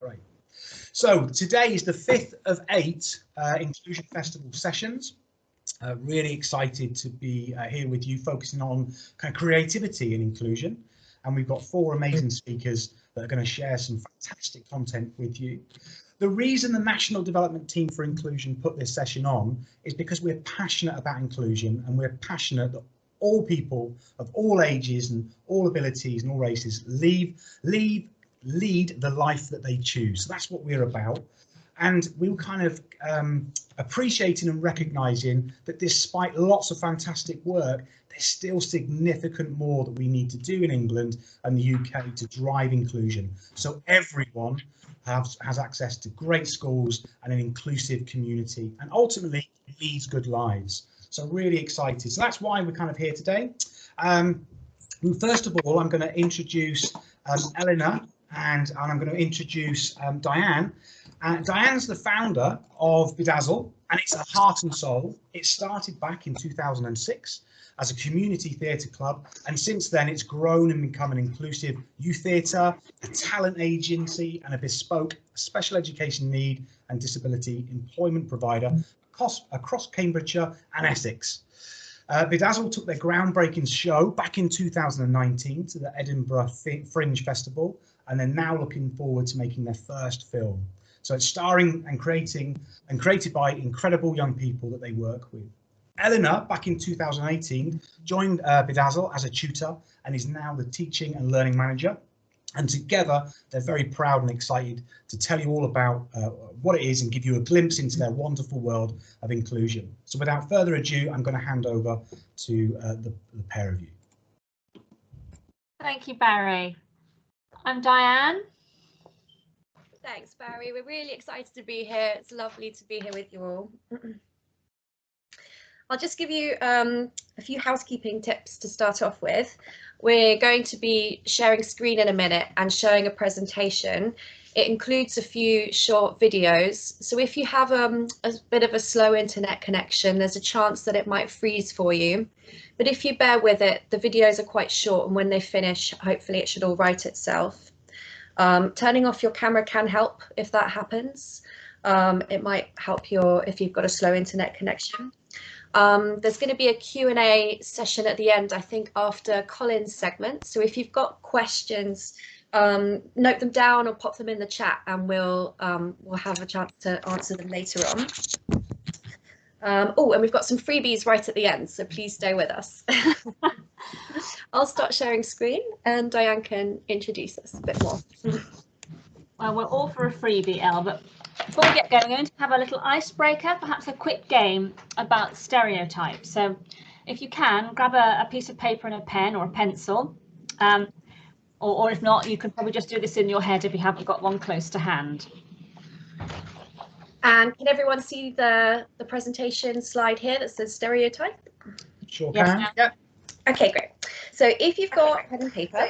Great. So today is the 5th of 8 Inclusion Festival sessions. Really excited to be here with you, focusing on kind of creativity and inclusion. And we've got 4 amazing speakers that are going to share some fantastic content with you. The reason the National Development Team for Inclusion put this session on is because we're passionate about inclusion, and we're passionate that all people of all ages and all abilities and all races lead the life that they choose. So that's what we're about. And we were kind of appreciating and recognising that despite lots of fantastic work, there's still significant more that we need to do in England and the UK to drive inclusion. So everyone has access to great schools and an inclusive community, and ultimately leads good lives. So really excited. So that's why we're kind of here today. First of all, I'm going to introduce Eleanor, and I'm going to introduce Diane. Diane's the founder of Bedazzle, and it's a heart and soul. It started back in 2006 as a community theatre club, and since then it's grown and become an inclusive youth theatre, a talent agency, and a bespoke special education need and disability employment provider across Cambridgeshire and Essex. Bedazzle took their groundbreaking show back in 2019 to the Edinburgh Fringe Festival, and they're now looking forward to making their first film. So it's starring and created by incredible young people that they work with. Eleanor, back in 2018, joined Bedazzle as a tutor and is now the teaching and learning manager. And together, they're very proud and excited to tell you all about what it is and give you a glimpse into their wonderful world of inclusion. So without further ado, I'm going to hand over to the pair of you. Thank you, Barry. I'm Diane. Thanks, Barry. We're really excited to be here. It's lovely to be here with you all. I'll just give you a few housekeeping tips to start off with. We're going to be sharing screen in a minute and showing a presentation. It includes a few short videos. So if you have a bit of a slow internet connection, there's a chance that it might freeze for you. But if you bear with it, the videos are quite short, and when they finish, hopefully it should all right itself. Turning off your camera can help if that happens. It might help if you've got a slow internet connection. There's going to be a Q&A session at the end, I think, after Colin's segment. So if you've got questions, note them down or pop them in the chat, and we'll have a chance to answer them later on. Oh, and we've got some freebies right at the end, so please stay with us. I'll start sharing screen, and Diane can introduce us a bit more. Well, we're all for a freebie, Elle, but before we get going, we're going to have a little icebreaker, perhaps a quick game about stereotypes. So if you can, grab a piece of paper and a pen or a pencil, or if not, you can probably just do this in your head if you haven't got one close to hand. And can everyone see the presentation slide here that says stereotype? Sure Yes, can. Yeah. Okay, great. So if you've got pen and paper,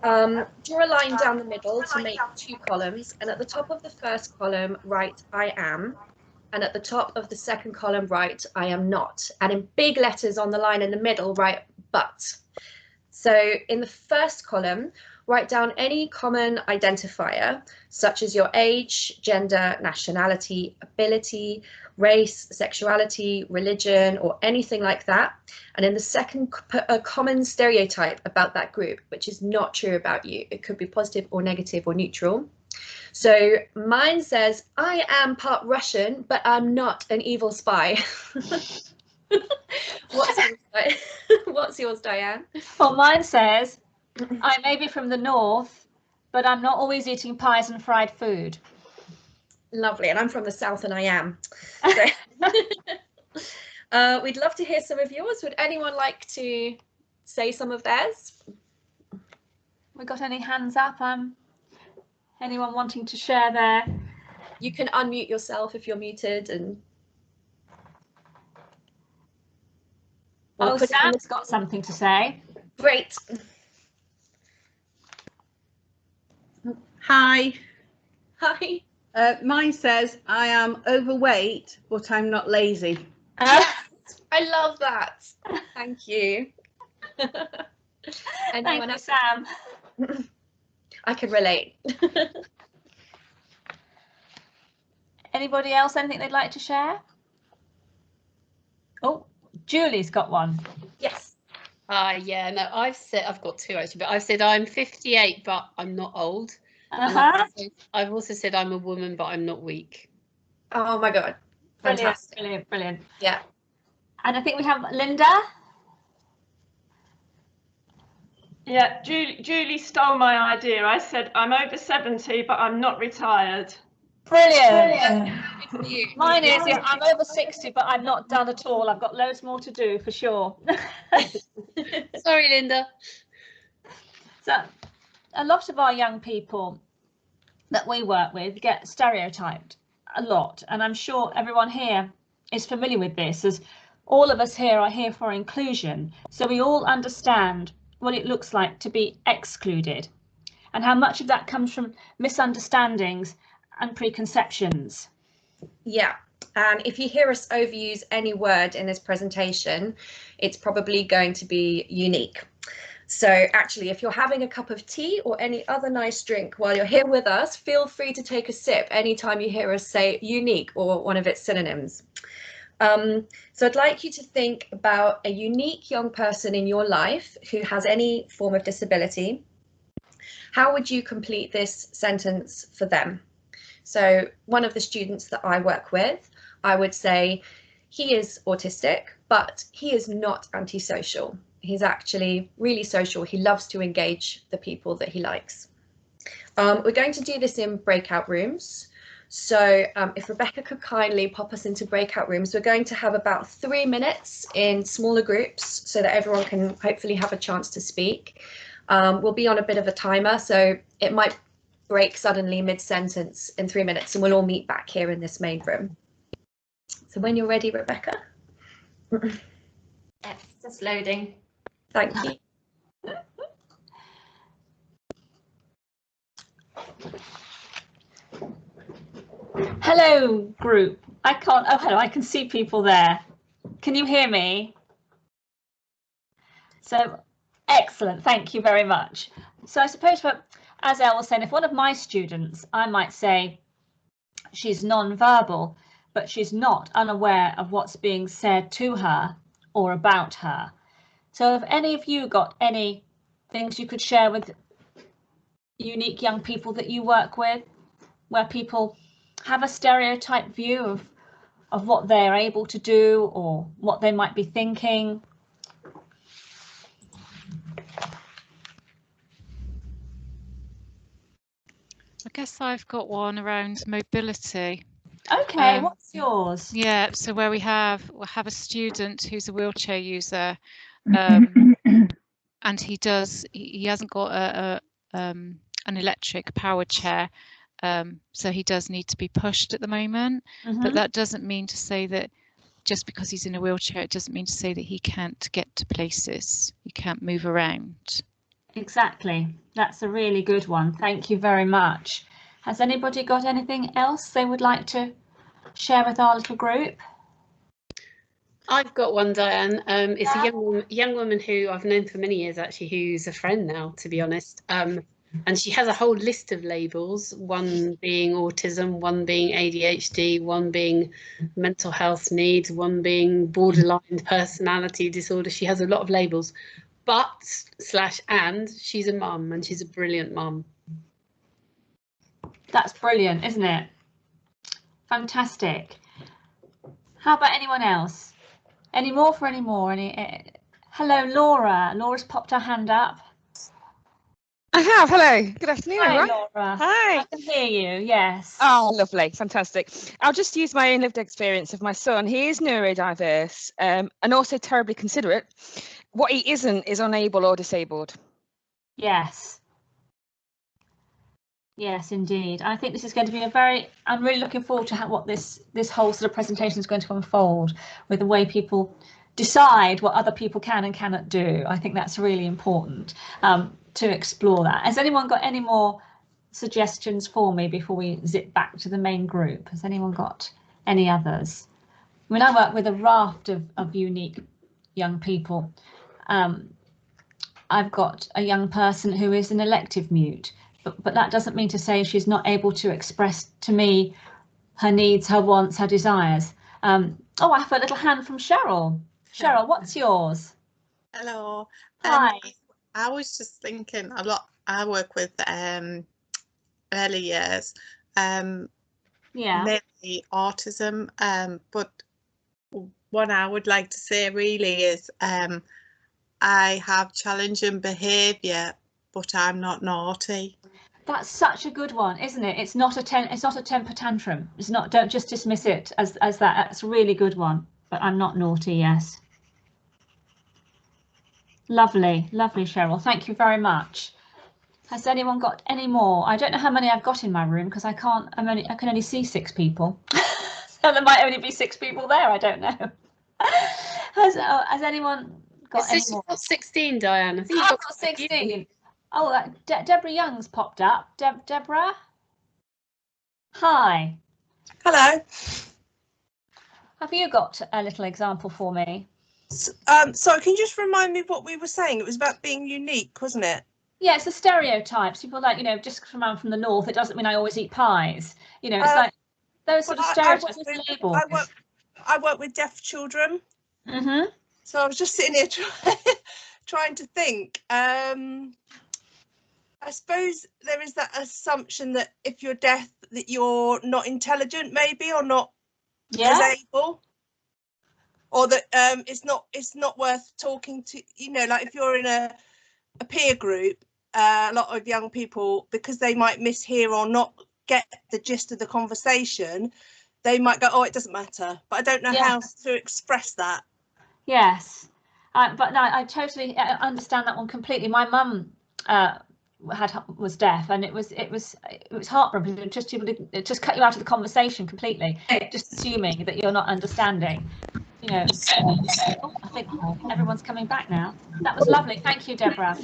draw a line down the middle to make 2 columns, and at the top of the first column, write I am, and at the top of the second column, write I am not. And in big letters on the line in the middle, write but. So in the first column, write down any common identifier, such as your age, gender, nationality, ability, race, sexuality, religion, or anything like that. And in the second, put a common stereotype about that group, which is not true about you. It could be positive or negative or neutral. So mine says, I am part Russian, but I'm not an evil spy. What's yours, Diane? Well, mine says, I may be from the north, but I'm not always eating pies and fried food. Lovely, and I'm from the south, and I am. So, we'd love to hear some of yours. Would anyone like to say some of theirs? We got any hands up? Anyone wanting to share their? You can unmute yourself if you're muted, and. Oh, Sam's got something to say. Great. Hi. Hi. Mine says, I am overweight, but I'm not lazy. Yes, I love that. Thank you. Thank you, Sam. I can relate. Anybody else, anything they'd like to share? Oh, Julie's got one. Yes. Yeah, no, I've got two actually, but I've said I'm 58, but I'm not old. And I've also said I'm a woman, but I'm not weak. Oh my God. Fantastic. Brilliant, brilliant. Yeah. And I think we have Linda. Yeah, Julie stole my idea. I said I'm over 70, but I'm not retired. Brilliant. Mine is, yeah, I'm over 60, but I'm not done at all. I've got loads more to do for sure. Sorry, Linda. So a lot of our young people that we work with get stereotyped a lot, and I'm sure everyone here is familiar with this, as all of us here are here for inclusion, so we all understand what it looks like to be excluded and how much of that comes from misunderstandings and preconceptions. Yeah, and if you hear us overuse any word in this presentation, it's probably going to be unique. So actually, if you're having a cup of tea or any other nice drink while you're here with us, feel free to take a sip anytime you hear us say unique or one of its synonyms. So I'd like you to think about a unique young person in your life who has any form of disability. How would you complete this sentence for them? So one of the students that I work with, I would say he is autistic, but he is not antisocial. He's actually really social. He loves to engage the people that he likes. We're going to do this in breakout rooms. So if Rebecca could kindly pop us into breakout rooms, we're going to have about 3 minutes in smaller groups so that everyone can hopefully have a chance to speak. We'll be on a bit of a timer, so it might break suddenly mid-sentence in 3 minutes, and we'll all meet back here in this main room. So when you're ready, Rebecca. Yes, just loading. Thank you. Hello, group. I can't, oh, hello, I can see people there. Can you hear me? So, excellent, thank you very much. So I suppose, as Elle was saying, if one of my students, I might say she's non-verbal, but she's not unaware of what's being said to her or about her. So have any of you got any things you could share with unique young people that you work with, where people have a stereotype view of what they're able to do or what they might be thinking? I guess I've got one around mobility. Okay, what's yours? Yeah, so where we'll have a student who's a wheelchair user, and he hasn't got an electric powered chair, so he does need to be pushed at the moment. But that doesn't mean to say that just because he's in a wheelchair, it doesn't mean to say that he can't get to places, he can't move around. Exactly, that's a really good one. Thank you very much. Has anybody got anything else they would like to share with our little group? I've got one, Diane. It's a young woman who I've known for many years, actually, who's a friend now, to be honest. And she has a whole list of labels, one being autism, one being ADHD, one being mental health needs, one being borderline personality disorder. She has a lot of labels, but and she's a mum, and she's a brilliant mum. That's brilliant, isn't it? Fantastic. How about anyone else? Any more for any more? Hello, Laura. Laura's popped her hand up. I have. Hello. Good afternoon, Hi, everyone. Laura. Hi. I can hear you. Yes. Oh, lovely. Fantastic. I'll just use my own lived experience of my son. He is neurodiverse and also terribly considerate. What he isn't is unable or disabled. Yes. Yes, indeed. I think this is going to be I'm really looking forward to what this whole sort of presentation is going to unfold, with the way people decide what other people can and cannot do. I think that's really important to explore that. Has anyone got any more suggestions for me before we zip back to the main group? Has anyone got any others? I mean, I work with a raft of unique young people. I've got a young person who is an elective mute, but that doesn't mean to say she's not able to express to me her needs, her wants, her desires. Oh, I have a little hand from Cheryl. Cheryl, what's yours? Hello. Hi. I was just thinking a lot. I work with early years, mainly autism. But what I would like to say really is I have challenging behaviour, but I'm not naughty. That's such a good one, isn't it? It's not a temper tantrum. It's not. Don't just dismiss it as that. That's a really good one. But I'm not naughty. Yes. Lovely, lovely, Cheryl. Thank you very much. Has anyone got any more? I don't know how many I've got in my room because I can only see 6 people. So there might only be 6 people there. I don't know. Has anyone got any more? 16, Diane. I think I've got 16. Oh, Deborah Young's popped up. Deborah? Hi. Hello. Have you got a little example for me? Sorry, can you just remind me what we were saying? It was about being unique, wasn't it? Yeah, it's the stereotypes. People like, just because I'm from the north, it doesn't mean I always eat pies. It's like those sort of stereotypes. I work with deaf children. Mm-hmm. So I was just sitting here trying to think. I suppose there is that assumption that if you're deaf, that you're not intelligent, maybe, or not as able. Or that it's not worth talking to, like if you're in a peer group, a lot of young people, because they might mishear or not get the gist of the conversation, they might go, oh, it doesn't matter. But I don't know how to express that. Yes, but no, I totally understand that one completely. My mum was deaf, and it was heartbreaking. It just cut you out of the conversation completely, just assuming that you're not understanding. I think everyone's coming back now. That was lovely. Thank you, Deborah.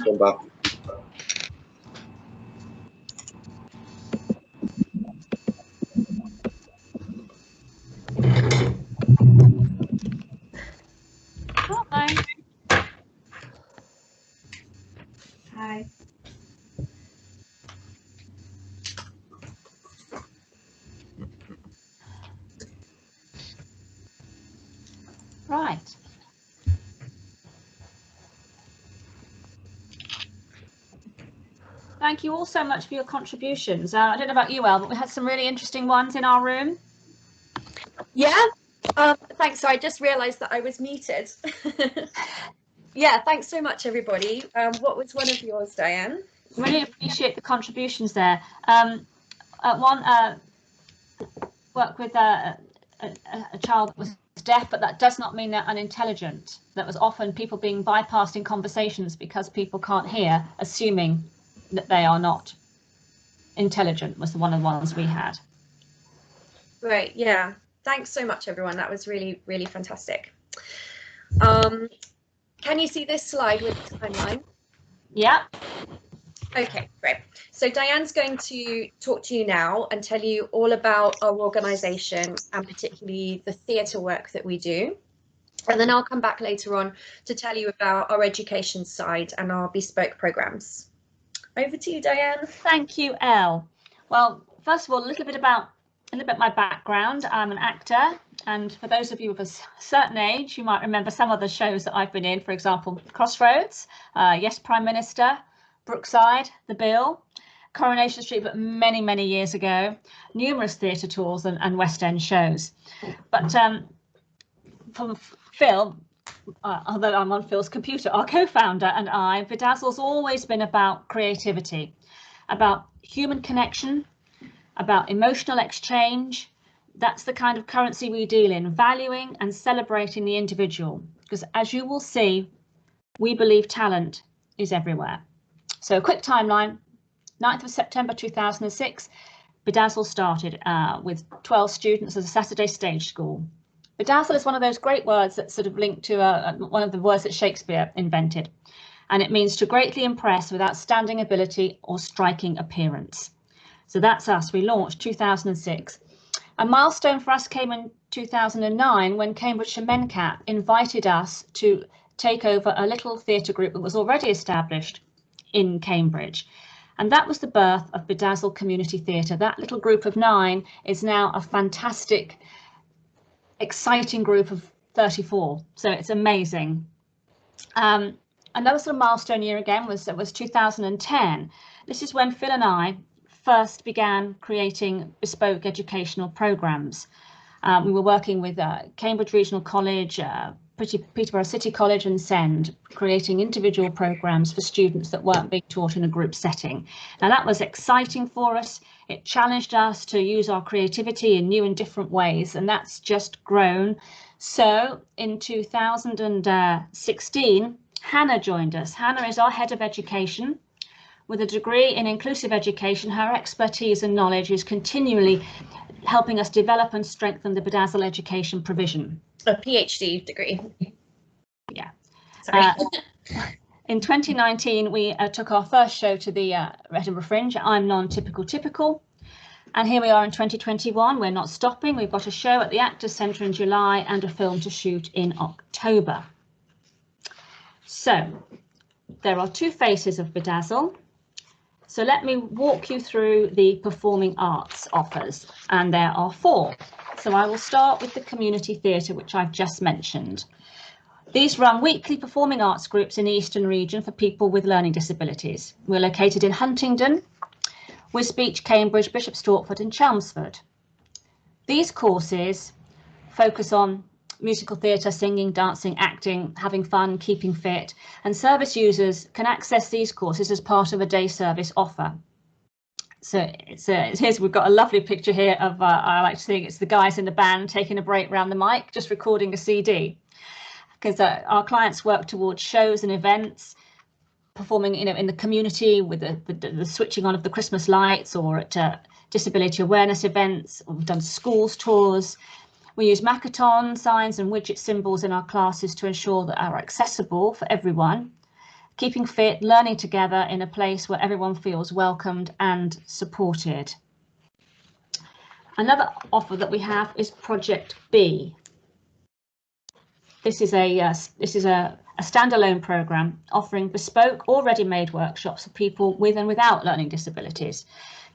Hi. Hi. Right. Thank you all so much for your contributions. I don't know about you, Elle, but we had some really interesting ones in our room. Yeah, thanks. So I just realised that I was muted. Yeah, thanks so much, everybody. What was one of yours, Diane? Really appreciate the contributions there. Work with a child that was deaf, but that does not mean they're unintelligent. That was often people being bypassed in conversations because people can't hear, assuming that they are not intelligent, was one of the ones we had. Right, yeah. Thanks so much, everyone. That was really, really fantastic. Can you see this slide with the timeline? Yeah. Okay, great. So Diane's going to talk to you now and tell you all about our organisation and particularly the theatre work that we do. And then I'll come back later on to tell you about our education side and our bespoke programmes. Over to you, Diane. Thank you, Elle. Well, first of all, a little bit my background. I'm an actor, and for those of you of a certain age, you might remember some of the shows that I've been in. For example, Crossroads, Yes, Prime Minister, Brookside, The Bill, Coronation Street, but many, many years ago, numerous theatre tours and West End shows. But from Phil, although I'm on Phil's computer, our co-founder and I, Bedazzle's always been about creativity, about human connection, about emotional exchange. That's the kind of currency we deal in, valuing and celebrating the individual. Because as you will see, we believe talent is everywhere. So a quick timeline, 9th of September 2006, Bedazzle started with 12 students as a Saturday stage school. Bedazzle is one of those great words that sort of linked to one of the words that Shakespeare invented. And it means to greatly impress with outstanding ability or striking appearance. So that's us. We launched 2006. A milestone for us came in 2009 when Cambridgeshire MENCAP invited us to take over a little theatre group that was already established in Cambridge. And that was the birth of Bedazzle Community Theatre. That little group of 9 is now a fantastic, exciting group of 34. So it's amazing. Another sort of milestone year again was 2010. This is when Phil and I first began creating bespoke educational programs. We were working with Cambridge Regional College, Peterborough City College and SEND, creating individual programs for students that weren't being taught in a group setting. Now that was exciting for us. It challenged us to use our creativity in new and different ways, and that's just grown. So in 2016, Hannah joined us. Hannah is our head of education. With a degree in inclusive education, her expertise and knowledge is continually helping us develop and strengthen the Bedazzle education provision. A PhD degree. Yeah. Sorry. In 2019, we took our first show to the Edinburgh Fringe, I'm Non-Typical Typical. And here we are in 2021, we're not stopping. We've got a show at the Actors Centre in July and a film to shoot in October. So there are 2 faces of Bedazzle. So let me walk you through the performing arts offers, and there are 4. So I will start with the community theatre, which I've just mentioned. These run weekly performing arts groups in the Eastern region for people with learning disabilities. We're located in Huntingdon, Wisbech, Cambridge, Bishop Stortford and Chelmsford. These courses focus on musical theatre, singing, dancing, acting, having fun, keeping fit, and service users can access these courses as part of a day service offer. So here's, we've got a lovely picture here of, I like to think it's the guys in the band taking a break around the mic, just recording a CD, because our clients work towards shows and events, performing in the community with the switching on of the Christmas lights, or at disability awareness events, or we've done schools tours. We use Macathon signs and widget symbols in our classes to ensure that are accessible for everyone, keeping fit, learning together in a place where everyone feels welcomed and supported. Another offer that we have is Project B. This is a standalone program offering bespoke or ready-made workshops for people with and without learning disabilities,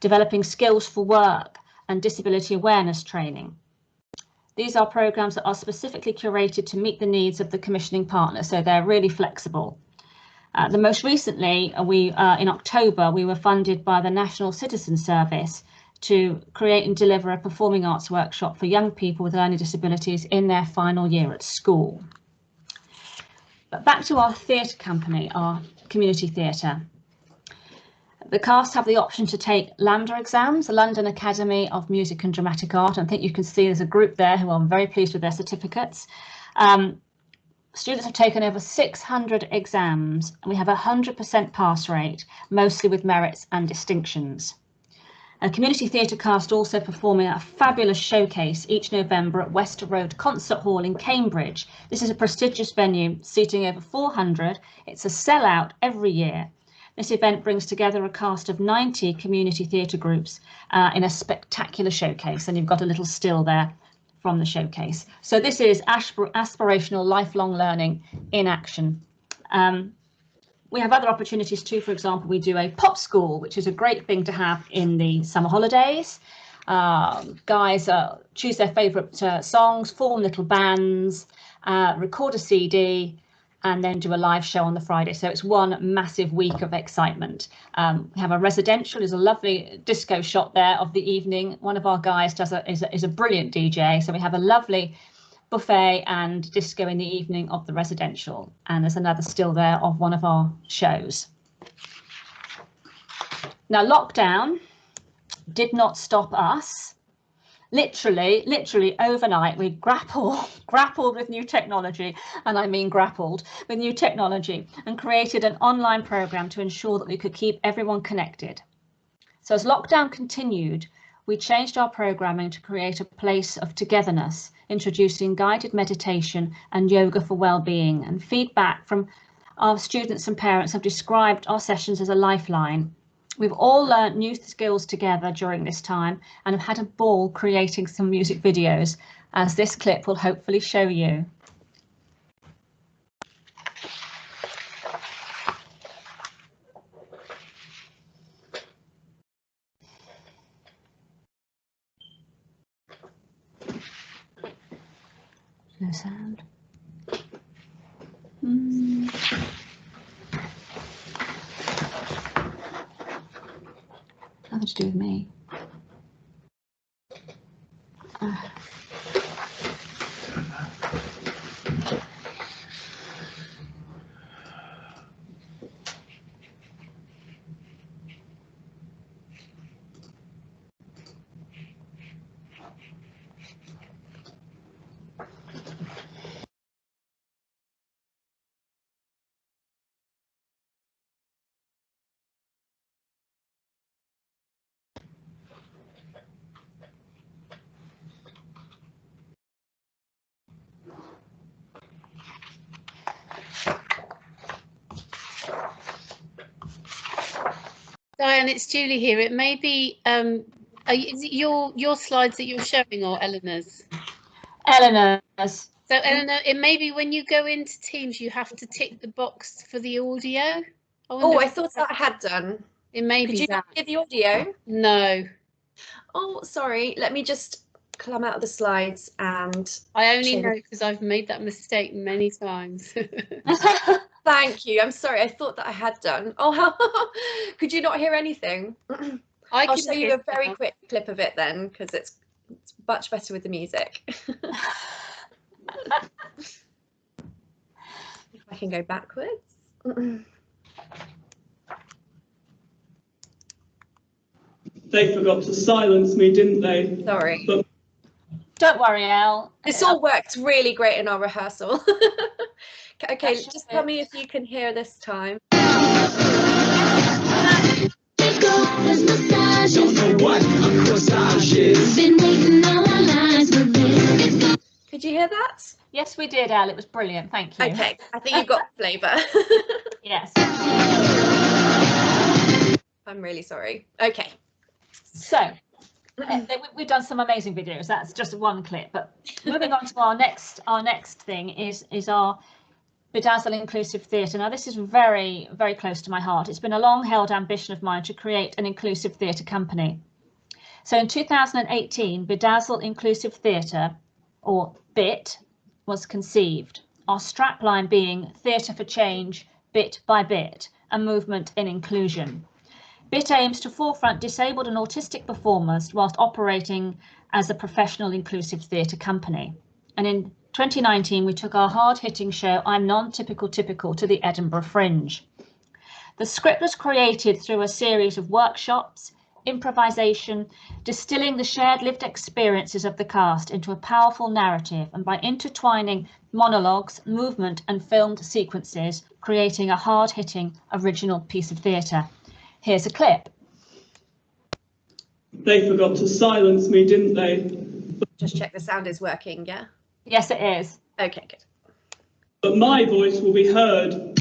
developing skills for work and disability awareness training. These are programs that are specifically curated to meet the needs of the commissioning partner, so they're really flexible. The most recently, in October, we were funded by the National Citizen Service to create and deliver a performing arts workshop for young people with learning disabilities in their final year at school. But back to our theatre company, our community theatre. The cast have the option to take LAMDA exams, the London Academy of Music and Dramatic Art. I think you can see there's a group there who are very pleased with their certificates. Students have taken over 600 exams, and we have a 100% pass rate, mostly with merits and distinctions. A community theatre cast also performing a fabulous showcase each November at Wester Road Concert Hall in Cambridge. This is a prestigious venue seating over 400. It's a sellout every year. This event brings together a cast of 90 community theatre groups in a spectacular showcase, and you've got a little still there from the showcase. So this is aspirational lifelong learning in action. We have other opportunities too. For example, we do a pop school, which is a great thing to have in the summer holidays. Guys choose their favourite songs, form little bands, record a CD, and then do a live show on the Friday. So it's one massive week of excitement. We have a residential, there's a lovely disco shot there of the evening. One of our guys is a brilliant DJ. So we have a lovely buffet and disco in the evening of the residential. And there's another still there of one of our shows. Now, lockdown did not stop us. Literally overnight, we grappled with new technology, and I mean grappled with new technology, and created an online program to ensure that we could keep everyone connected. So as lockdown continued, we changed our programming to create a place of togetherness, introducing guided meditation and yoga for well-being, and feedback from our students and parents have described our sessions as a lifeline. We've all learned new skills together during this time and have had a ball creating some music videos, as this clip will hopefully show you. No sound. Nothing to do with me. Diane, it's Julie here. It may be, is it your slides that you're showing or Eleanor's? Eleanor's. So Eleanor, it may be when you go into Teams, you have to tick the box for the audio. Oh, I thought that I had done. It may Could be you that. not hear the audio? No. Oh, sorry. Let me just climb out of the slides and... I only know because I've made that mistake many times. Thank you. I'm sorry. I thought that I had done. Oh, could you not hear anything? I'll show you a very quick clip of it then, because it's much better with the music. If I can go backwards. They forgot to silence me, didn't they? Sorry. But don't worry, Elle. This all worked really great in our rehearsal. Okay, just tell me if you can hear this time. Could you hear that? Yes, we did, Elle. It was brilliant. Thank you. Okay, I think you've got flavour. Yes. I'm really sorry. Okay. So we've done some amazing videos. That's just one clip. But moving on to our next thing is our Bedazzle Inclusive Theatre. Now, this is very, very close to my heart. It's been a long-held ambition of mine to create an inclusive theatre company. So in 2018, Bedazzle Inclusive Theatre, or BIT, was conceived. Our strapline being Theatre for Change, Bit by Bit, a movement in inclusion. BIT aims to forefront disabled and autistic performers whilst operating as a professional inclusive theatre company. And in 2019, we took our hard-hitting show, I'm Non-Typical Typical, to the Edinburgh Fringe. The script was created through a series of workshops, improvisation, distilling the shared lived experiences of the cast into a powerful narrative, and by intertwining monologues, movement and filmed sequences, creating a hard-hitting original piece of theatre. Here's a clip. They forgot to silence me, didn't they? Just check the sound is working, yeah? Yes, it is. Okay, good. But my voice will be heard.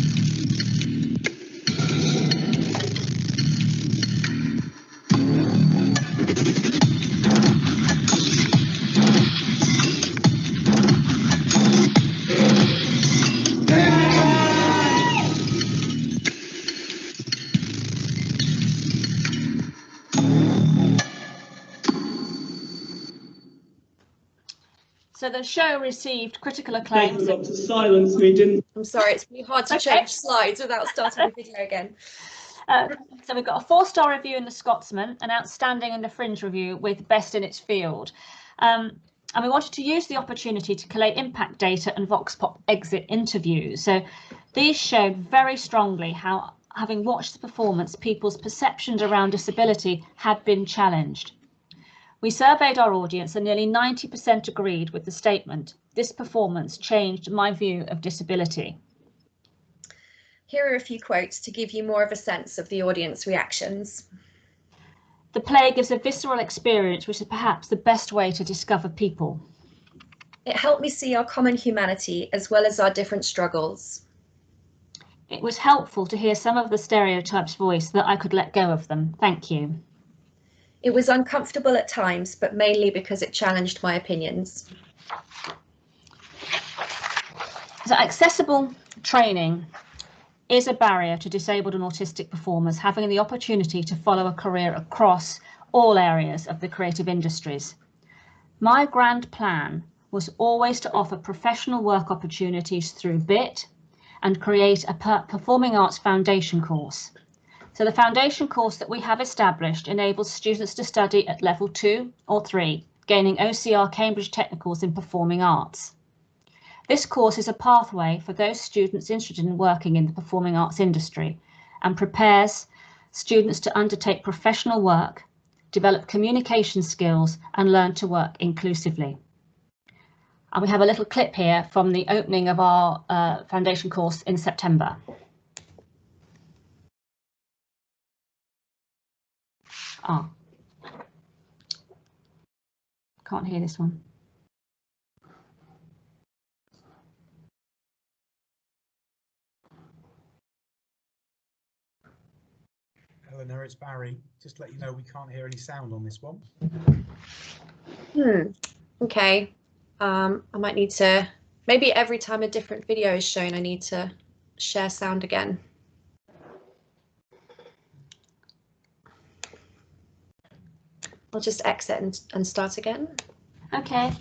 So the show received critical acclaim. They forgot to silence me, didn't I'm sorry, it's really hard to change slides without starting the video again. So we've got a 4-star review in the Scotsman, an outstanding in the Fringe review with best in its field. And we wanted to use the opportunity to collate impact data and Vox Pop exit interviews. So these showed very strongly how, having watched the performance, people's perceptions around disability had been challenged. We surveyed our audience and nearly 90% agreed with the statement, "This performance changed my view of disability." Here are a few quotes to give you more of a sense of the audience reactions. The play gives a visceral experience, which is perhaps the best way to discover people. It helped me see our common humanity as well as our different struggles. It was helpful to hear some of the stereotypes voiced so that I could let go of them. Thank you. It was uncomfortable at times, but mainly because it challenged my opinions. So accessible training is a barrier to disabled and autistic performers having the opportunity to follow a career across all areas of the creative industries. My grand plan was always to offer professional work opportunities through BIT and create a performing arts foundation course. So the foundation course that we have established enables students to study at level 2 or 3, gaining OCR Cambridge Technicals in Performing Arts. This course is a pathway for those students interested in working in the performing arts industry and prepares students to undertake professional work, develop communication skills and learn to work inclusively. And we have a little clip here from the opening of our foundation course in September. Oh, can't hear this one. Eleanor, it's Barry. Just to let you know, we can't hear any sound on this one. Okay. I might need to, maybe every time a different video is shown, I need to share sound again. I'll just exit and start again. Okay.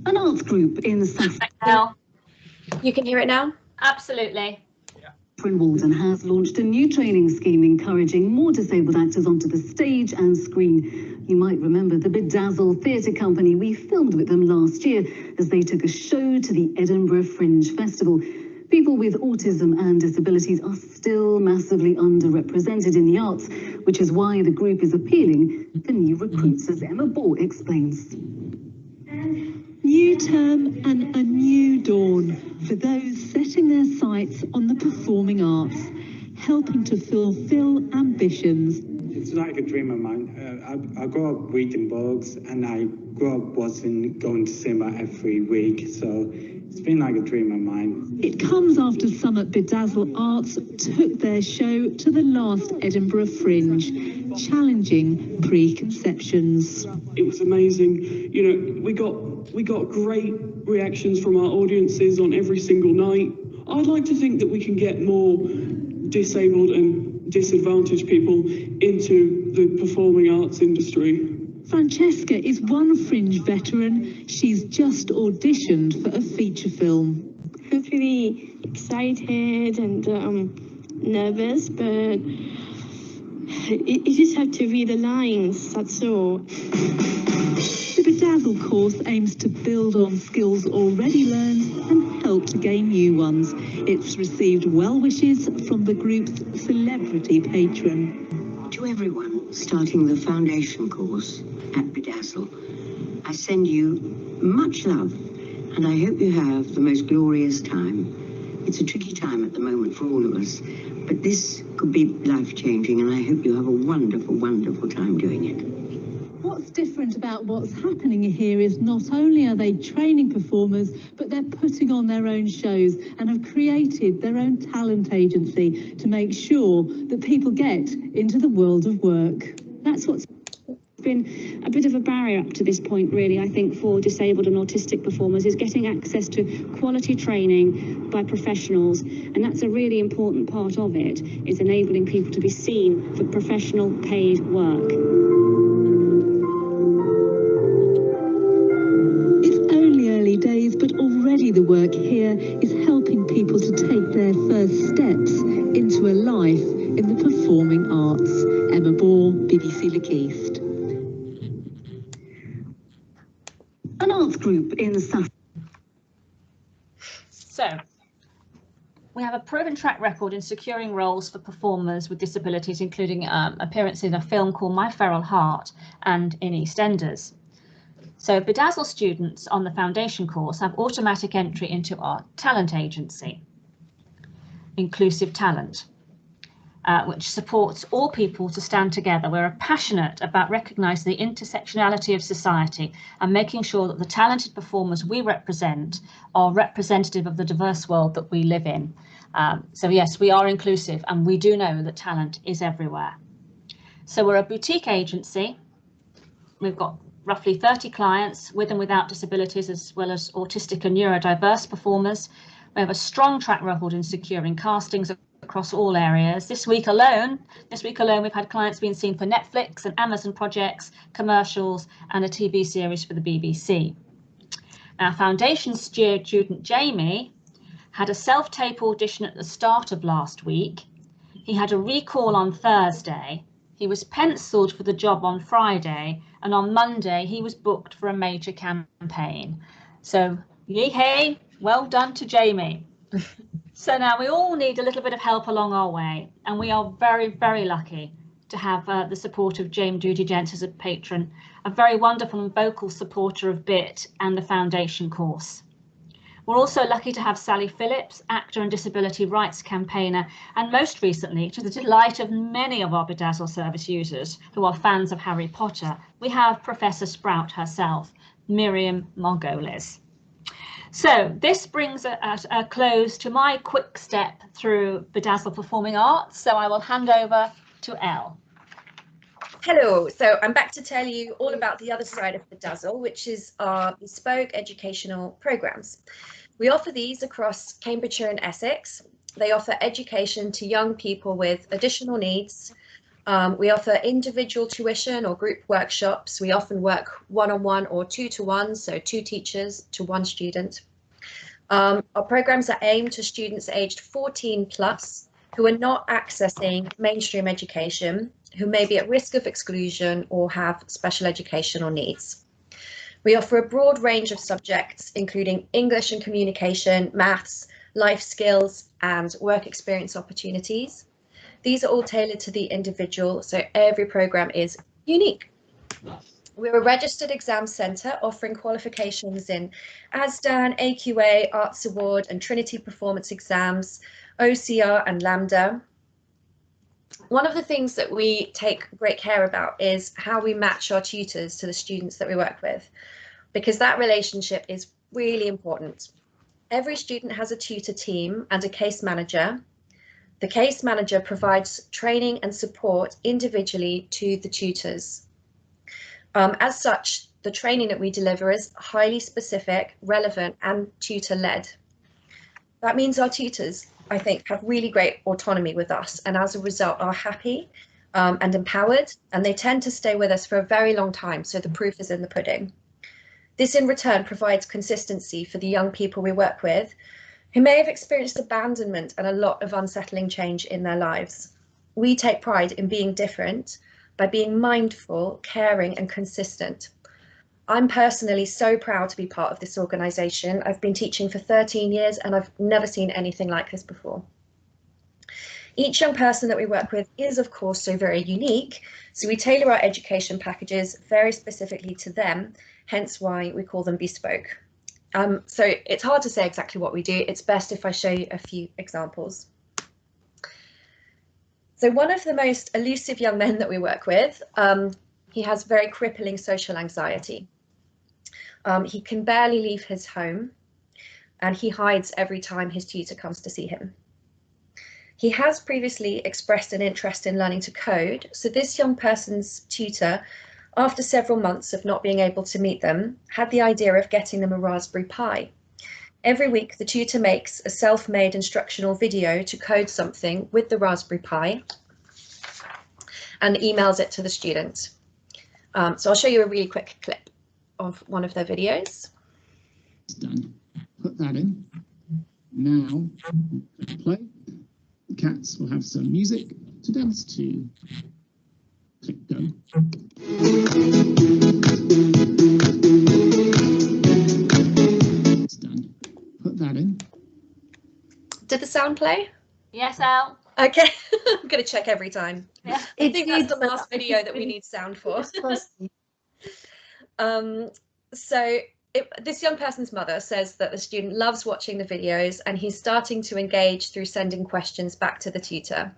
An arts group in South. You can hear it now? Absolutely. In Walden has launched a new training scheme encouraging more disabled actors onto the stage and screen. You might remember the Bedazzle theatre company. We filmed with them last year as they took a show to the Edinburgh Fringe Festival. People with autism and disabilities are still massively underrepresented in the arts, which is why the group is appealing for new recruits, as Emma Ball explains. New term and a new dawn for those setting their sights on the performing arts, helping to fulfill ambitions. It's like a dream of mine. I grew up reading books and I grew up watching, going to cinema every week, so it's been like a dream of mine. It comes after some at Bedazzle Arts took their show to the last Edinburgh Fringe, challenging preconceptions. It was amazing. You know, we got great reactions from our audiences on every single night. I'd like to think that we can get more disabled and disadvantaged people into the performing arts industry. Francesca is one Fringe veteran. She's just auditioned for a feature film. I was really excited and nervous, but you just have to read the lines, that's all. The Bedazzle course aims to build on skills already learned and help to gain new ones. It's received well wishes from the group's celebrity patron. To everyone starting the foundation course at Bedazzle, I send you much love and I hope you have the most glorious time. It's a tricky time at the moment for all of us, but this could be life-changing and I hope you have a wonderful, wonderful time doing it. What's different about what's happening here is not only are they training performers, but they're putting on their own shows and have created their own talent agency to make sure that people get into the world of work. That's what's been a bit of a barrier up to this point, really, I think, for disabled and autistic performers, is getting access to quality training by professionals, and that's a really important part of it, is enabling people to be seen for professional paid work. It's only early days, but already the work here is helping people to take their first steps into a life in the performing arts. Emma Ball, BBC Look East. An arts group in South. So, we have a proven track record in securing roles for performers with disabilities, including appearances in a film called My Feral Heart and in EastEnders. So Bedazzle students on the foundation course have automatic entry into our talent agency, Inclusive Talent, which supports all people to stand together. We're passionate about recognising the intersectionality of society and making sure that the talented performers we represent are representative of the diverse world that we live in. So yes, we are inclusive and we do know that talent is everywhere. So we're a boutique agency. We've got roughly 30 clients with and without disabilities, as well as autistic and neurodiverse performers. We have a strong track record in securing castings across all areas. This week alone, we've had clients being seen for Netflix and Amazon projects, commercials, and a TV series for the BBC. Our foundation student, Jamie, had a self-tape audition at the start of last week. He had a recall on Thursday. He was penciled for the job on Friday, and on Monday he was booked for a major campaign. So, yay hey, well done to Jamie. So now we all need a little bit of help along our way, and we are very, very lucky to have the support of James Doody Gent as a patron, a very wonderful and vocal supporter of BIT and the foundation course. We're also lucky to have Sally Phillips, actor and disability rights campaigner, and most recently, to the delight of many of our Bedazzle service users who are fans of Harry Potter, we have Professor Sprout herself, Miriam Margolis. So this brings a close to my quick step through Bedazzle Performing Arts, so I will hand over to Elle. Hello, so I'm back to tell you all about the other side of Bedazzle, which is our bespoke educational programmes. We offer these across Cambridgeshire and Essex. They offer education to young people with additional needs. We offer individual tuition or group workshops. We often work one-on-one or two-to-one, so 2 teachers to 1 student. Our programmes are aimed to students aged 14 plus who are not accessing mainstream education, who may be at risk of exclusion or have special educational needs. We offer a broad range of subjects, including English and communication, maths, life skills, and work experience opportunities. These are all tailored to the individual, so every programme is unique. We're a registered exam centre offering qualifications in ASDAN, AQA, Arts Award and Trinity Performance exams, OCR and LAMDA. One of the things that we take great care about is how we match our tutors to the students that we work with, because that relationship is really important. Every student has a tutor team and a case manager. The case manager provides training and support individually to the tutors. As such, the training that we deliver is highly specific, relevant, and tutor-led. That means our tutors, I think, have really great autonomy with us, and as a result are happy and empowered, and they tend to stay with us for a very long time, so the proof is in the pudding. This in return provides consistency for the young people we work with who may have experienced abandonment and a lot of unsettling change in their lives. We take pride in being different by being mindful, caring and consistent. I'm personally so proud to be part of this organisation. I've been teaching for 13 years and I've never seen anything like this before. Each young person that we work with is of course so very unique, so we tailor our education packages very specifically to them, hence why we call them bespoke. So it's hard to say exactly what we do. It's best if I show you a few examples. So one of the most elusive young men that we work with, he has very crippling social anxiety. He can barely leave his home and he hides every time his tutor comes to see him. He has previously expressed an interest in learning to code, so this young person's tutor, after several months of not being able to meet them, had the idea of getting them a Raspberry Pi. Every week, the tutor makes a self-made instructional video to code something with the Raspberry Pi and emails it to the student. So I'll show you a really quick clip of one of their videos. It's done. Put that in. Now, play. The cats will have some music to dance to. Click go. It's done. Put that in. Did the sound play? Yes, Al. Okay, I'm going to check every time. Yeah. I think that's the last video that we need sound for. This young person's mother says that the student loves watching the videos and he's starting to engage through sending questions back to the tutor.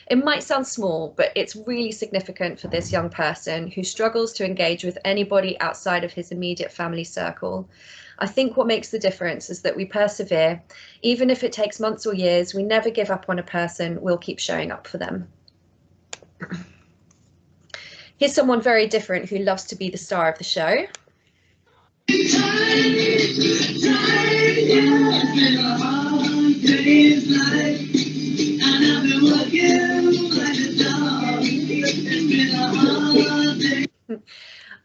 It might sound small, but it's really significant for this young person who struggles to engage with anybody outside of his immediate family circle. I think what makes the difference is that we persevere. Even if it takes months or years, we never give up on a person, we'll keep showing up for them. Here's someone very different who loves to be the star of the show.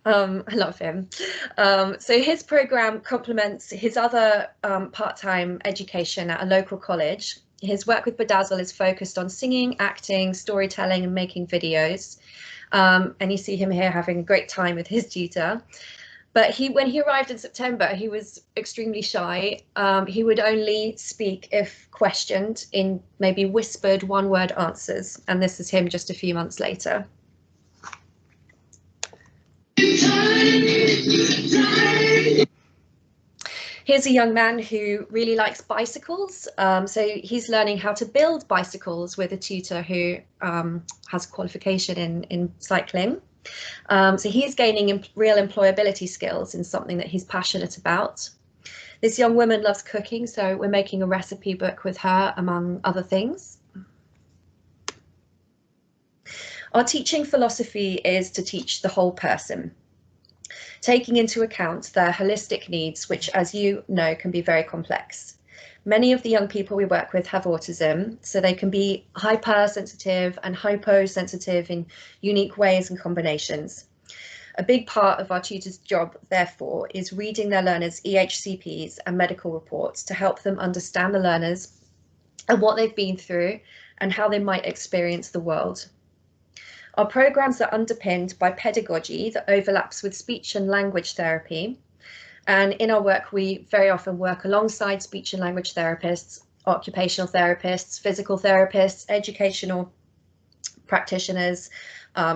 I love him. So his program complements his other part-time education at a local college. His work with Bedazzle is focused on singing, acting, storytelling, and making videos. And you see him here having a great time with his tutor. But when he arrived in September, he was extremely shy. He would only speak if questioned in maybe whispered one-word answers. And this is him just a few months later. Here's a young man who really likes bicycles. So he's learning how to build bicycles with a tutor who has qualification in cycling. So he's gaining real employability skills in something that he's passionate about. This young woman loves cooking, so we're making a recipe book with her, among other things. Our teaching philosophy is to teach the whole person, taking into account their holistic needs, which, as you know, can be very complex. Many of the young people we work with have autism, so they can be hypersensitive and hyposensitive in unique ways and combinations. A big part of our tutor's job, therefore, is reading their learners' EHCPs and medical reports to help them understand the learners and what they've been through and how they might experience the world. Our programs are underpinned by pedagogy that overlaps with speech and language therapy. And in our work, we very often work alongside speech and language therapists, occupational therapists, physical therapists, educational practitioners,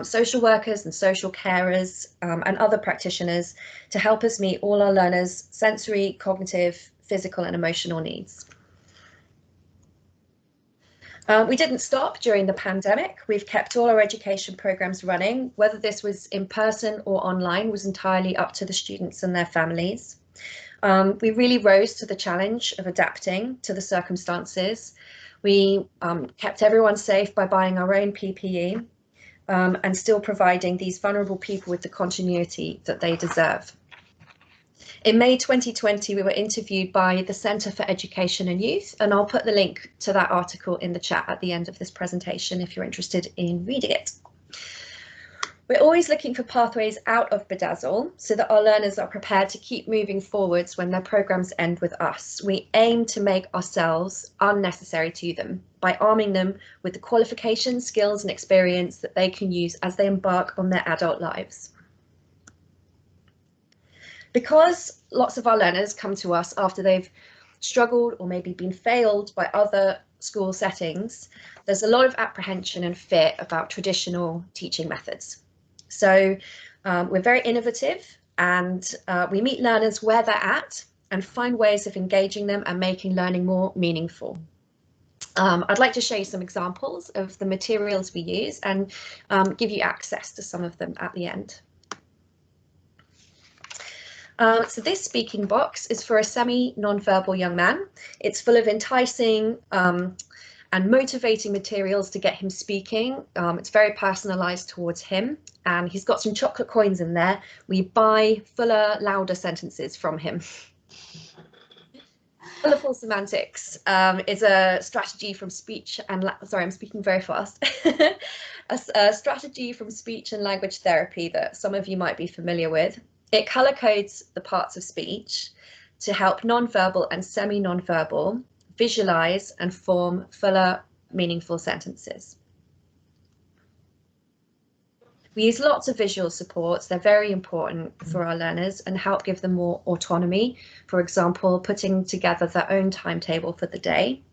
social workers and social carers, and other practitioners to help us meet all our learners' sensory, cognitive, physical and emotional needs. We didn't stop during the pandemic. We've kept all our education programs running. Whether this was in person or online was entirely up to the students and their families. We really rose to the challenge of adapting to the circumstances. We kept everyone safe by buying our own PPE and still providing these vulnerable people with the continuity that they deserve. In May 2020, we were interviewed by the Centre for Education and Youth, and I'll put the link to that article in the chat at the end of this presentation if you're interested in reading it. We're always looking for pathways out of Bedazzle so that our learners are prepared to keep moving forwards when their programs end with us. We aim to make ourselves unnecessary to them by arming them with the qualifications, skills and experience that they can use as they embark on their adult lives. Because lots of our learners come to us after they've struggled or maybe been failed by other school settings, there's a lot of apprehension and fear about traditional teaching methods. So we're very innovative and we meet learners where they're at and find ways of engaging them and making learning more meaningful. I'd like to show you some examples of the materials we use and give you access to some of them at the end. So this speaking box is for a semi-non-verbal young man. It's full of enticing and motivating materials to get him speaking. It's very personalised towards him, and he's got some chocolate coins in there. We buy fuller, louder sentences from him. Colourful Semantics is a strategy from speech and sorry, I'm speaking very fast. a strategy from speech and language therapy that some of you might be familiar with. It colour codes the parts of speech to help non-verbal and semi-non-verbal visualise and form fuller, meaningful sentences. We use lots of visual supports. They're very important for our learners and help give them more autonomy. For example, putting together their own timetable for the day.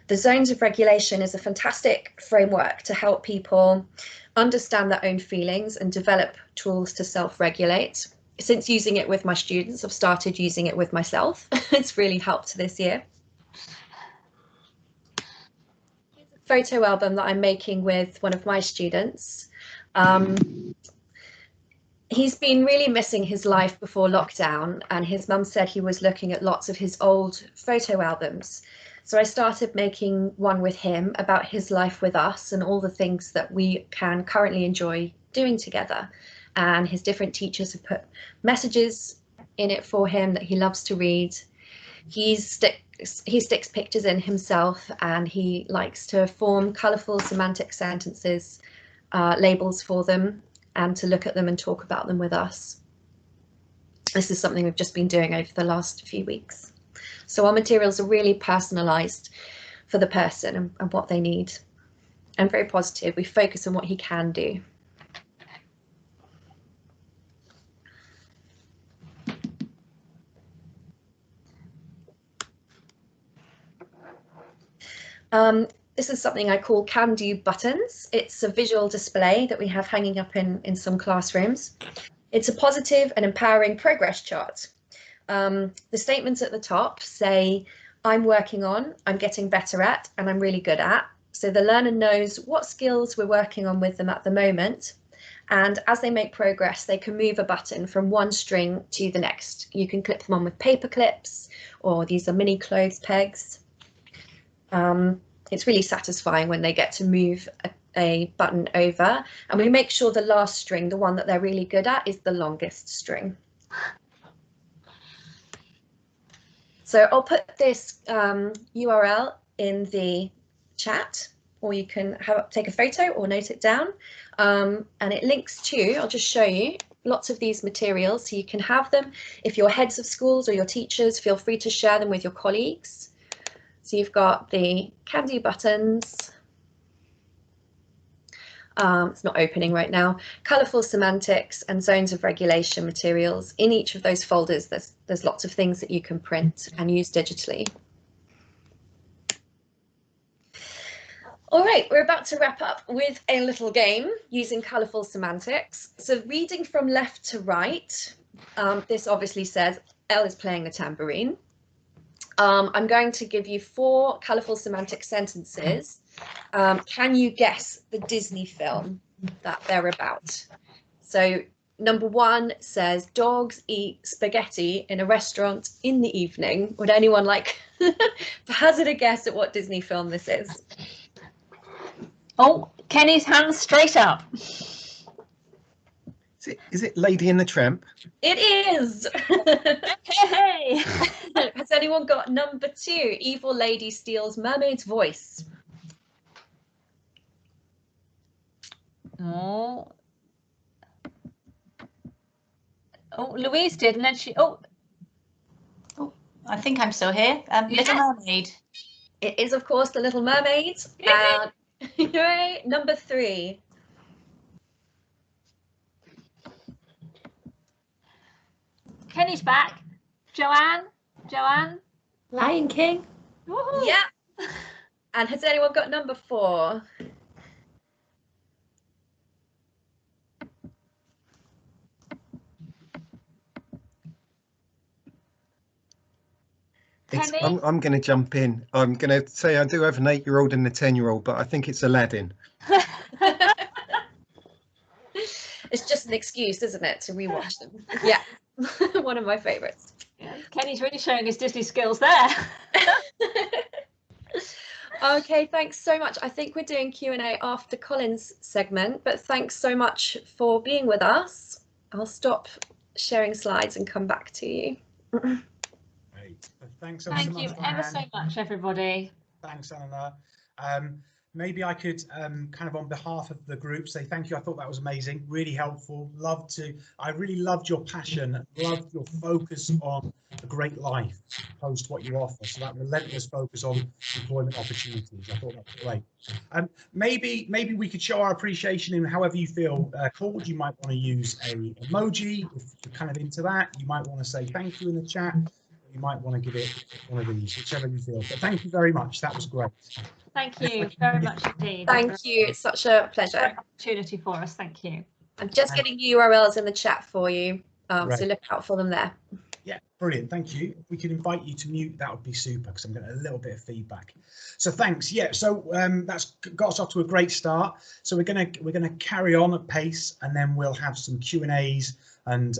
The zones of regulation is a fantastic framework to help people understand their own feelings and develop tools to self-regulate. Since using it with my students, I've started using it with myself. It's really helped this year. Here's a photo album that I'm making with one of my students. He's been really missing his life before lockdown, and his mum said he was looking at lots of his old photo albums. So I started making one with him about his life with us and all the things that we can currently enjoy doing together. And his different teachers have put messages in it for him that he loves to read. He sticks pictures in himself, and he likes to form colourful semantic sentences, labels for them. and to look at them and talk about them with us. This is something we've just been doing over the last few weeks. So our materials are really personalised for the person and what they need, and very positive. We focus on what he can do. This is something I call can-do buttons. It's a visual display that we have hanging up in some classrooms. It's a positive and empowering progress chart. The statements at the top say, I'm working on, I'm getting better at, and I'm really good at. So the learner knows what skills we're working on with them at the moment. And as they make progress, they can move a button from one string to the next. You can clip them on with paper clips, or these are mini clothes pegs. It's really satisfying when they get to move a button over, and we make sure the last string, the one that they're really good at, is the longest string. So I'll put this URL in the chat, or you can take a photo or note it down, and it links to, I'll just show you, lots of these materials, so you can have them. If you're heads of schools or your teachers, feel free to share them with your colleagues. So you've got the can-do buttons. It's not opening right now. Colourful semantics and zones of regulation materials. In each of those folders, there's lots of things that you can print and use digitally. All right, we're about to wrap up with a little game using colourful semantics. So reading from left to right, this obviously says Elle is playing the tambourine. I'm going to give you 4 colourful semantic sentences. Can you guess the Disney film that they're about? So number 1 says, dogs eat spaghetti in a restaurant in the evening. Would anyone like to hazard a guess at what Disney film this is? Oh, Kenny's hands straight up. Is it Lady and the Tramp? It is. Hey. Has anyone got number 2? Evil lady steals mermaid's voice. Oh. Oh, Louise did, and then she. Oh, I think I'm still here. Little Mermaid. It is, of course, The Little Mermaid. Number 3. Kenny's back. Joanne. Lion King. Yeah. And has anyone got number 4? I'm going to jump in. I'm going to say I do have an 8-year-old and a 10-year-old, but I think it's Aladdin. It's just an excuse, isn't it, to rewatch them? Yeah, one of my favourites. Yeah. Kenny's really showing his Disney skills there. Okay, thanks so much. I think we're doing Q&A after Colin's segment, but thanks so much for being with us. I'll stop sharing slides and come back to you. Great. Thanks so much. Thank you ever so much, everybody. Thanks, Eleanor. Maybe I could kind of on behalf of the group say thank you. I thought that was amazing, really helpful. I really loved your passion, loved your focus on a great life opposed to what you offer. So that relentless focus on employment opportunities. I thought that was great. Maybe we could show our appreciation in however you feel called. You might want to use a emoji if you're kind of into that. You might want to say thank you in the chat. You might want to give it one of these, whichever you feel. But thank you very much. That was great. Thank you very much indeed. Thank you. It's such a pleasure. Opportunity for us. Thank you. I'm just getting URLs in the chat for you, so look out for them there. Yeah, brilliant. Thank you. If we could invite you to mute, that would be super, because I'm getting a little bit of feedback. So thanks. Yeah, so that's got us off to a great start. So we're gonna carry on at pace, and then we'll have some Q&As and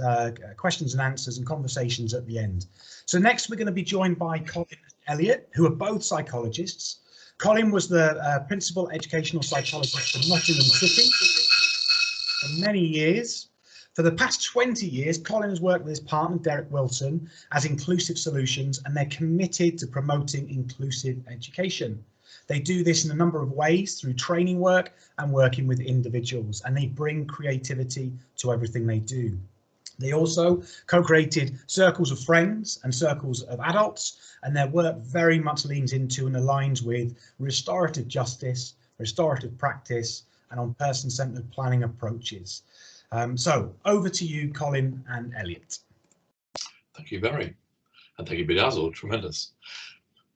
questions and answers and conversations at the end. So next we're going to be joined by Colin and Elliot, who are both psychologists. Colin was the principal educational psychologist for Nottingham City for many years. For the past 20 years, Colin has worked with his partner, Derek Wilson, as Inclusive Solutions, and they're committed to promoting inclusive education. They do this in a number of ways through training work and working with individuals, and they bring creativity to everything they do. They also co-created circles of friends and circles of adults, and their work very much leans into and aligns with restorative justice, restorative practice, and on person-centered planning approaches. So over to you, Colin and Elliot. Thank you, Barry, and thank you, Bedazzle. Tremendous.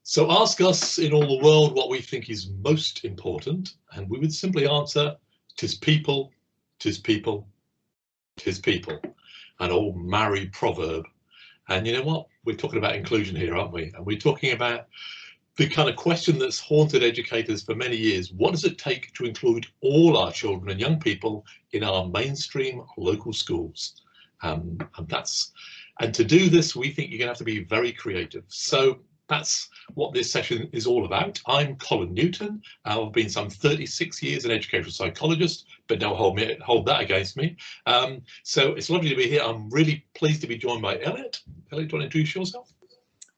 So ask us in all the world what we think is most important, and we would simply answer, "'Tis people, 'tis people, 'tis people." An old married proverb. And you know what? We're talking about inclusion here, aren't we? And we're talking about the kind of question that's haunted educators for many years. What does it take to include all our children and young people in our mainstream local schools? And to do this, we think you're going to have to be very creative. So that's what this session is all about. I'm Colin Newton. I've been some 36 years an educational psychologist, but don't hold that against me. So it's lovely to be here. I'm really pleased to be joined by Elliot. Elliot, do you want to introduce yourself?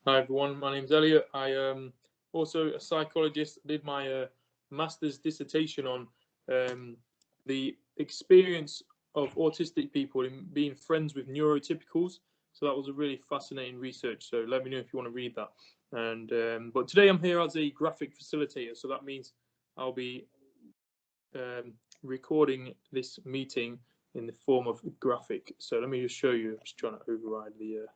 Hi everyone, my name's Elliot. I am also a psychologist. I did my master's dissertation on the experience of autistic people in being friends with neurotypicals. So that was a really fascinating research. So let me know if you want to read that. And but today I'm here as a graphic facilitator. So that means I'll be recording this meeting in the form of a graphic. So let me just show you. I'm just trying to override the.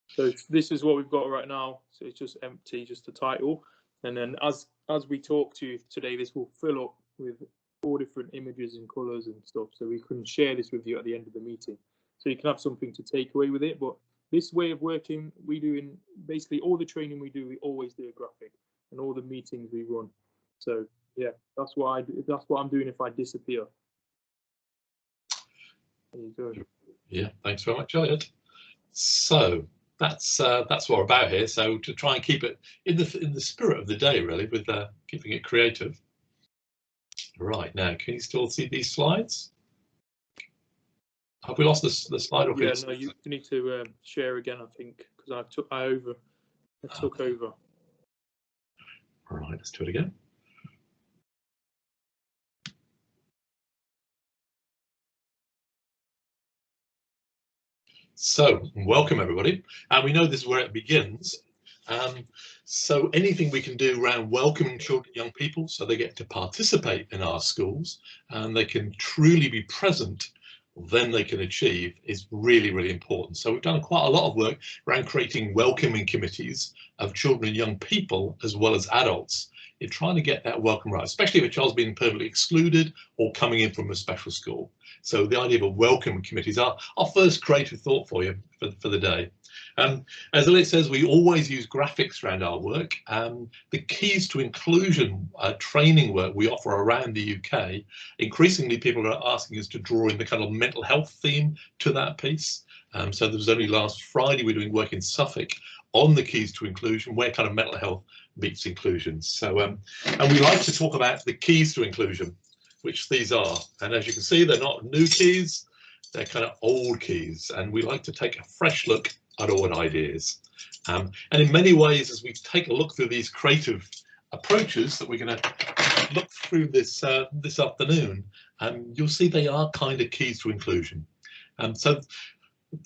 So this is what we've got right now. So it's just empty, just the title. And then as we talk to you today, this will fill up with all different images and colours and stuff. So we can share this with you at the end of the meeting. So you can have something to take away with it. But this way of working, we do in basically all the training we do, we always do a graphic, and all the meetings we run. So yeah, that's what I do. That's what I'm doing if I disappear. There you go. Yeah, thanks very much, Elliot. So that's what we're about here. So to try and keep it in the spirit of the day, really, with keeping it creative. Right, now, can you still see these slides? Have we lost the slide? Or yeah, no, you need to share again, I think, because I took over. All right, let's do it again. So, welcome everybody, and we know this is where it begins. So anything we can do around welcoming children and young people so they get to participate in our schools and they can truly be present, then they can achieve, is really, really important. So we've done quite a lot of work around creating welcoming committees of children and young people as well as adults in trying to get that welcome right, especially if a child's being permanently excluded or coming in from a special school. So the idea of a welcome committee is our first creative thought for you for the day. As Elliot says, we always use graphics around our work. The keys to inclusion training work we offer around the UK, increasingly people are asking us to draw in the kind of mental health theme to that piece. So there was only last Friday we're doing work in Suffolk on the keys to inclusion, where kind of mental health meets inclusion. So and we like to talk about the keys to inclusion, which these are. And as you can see, they're not new keys, they're kind of old keys. And we like to take a fresh look at old ideas. And in many ways, as we take a look through these creative approaches that we're going to look through this afternoon, you'll see they are kind of keys to inclusion. So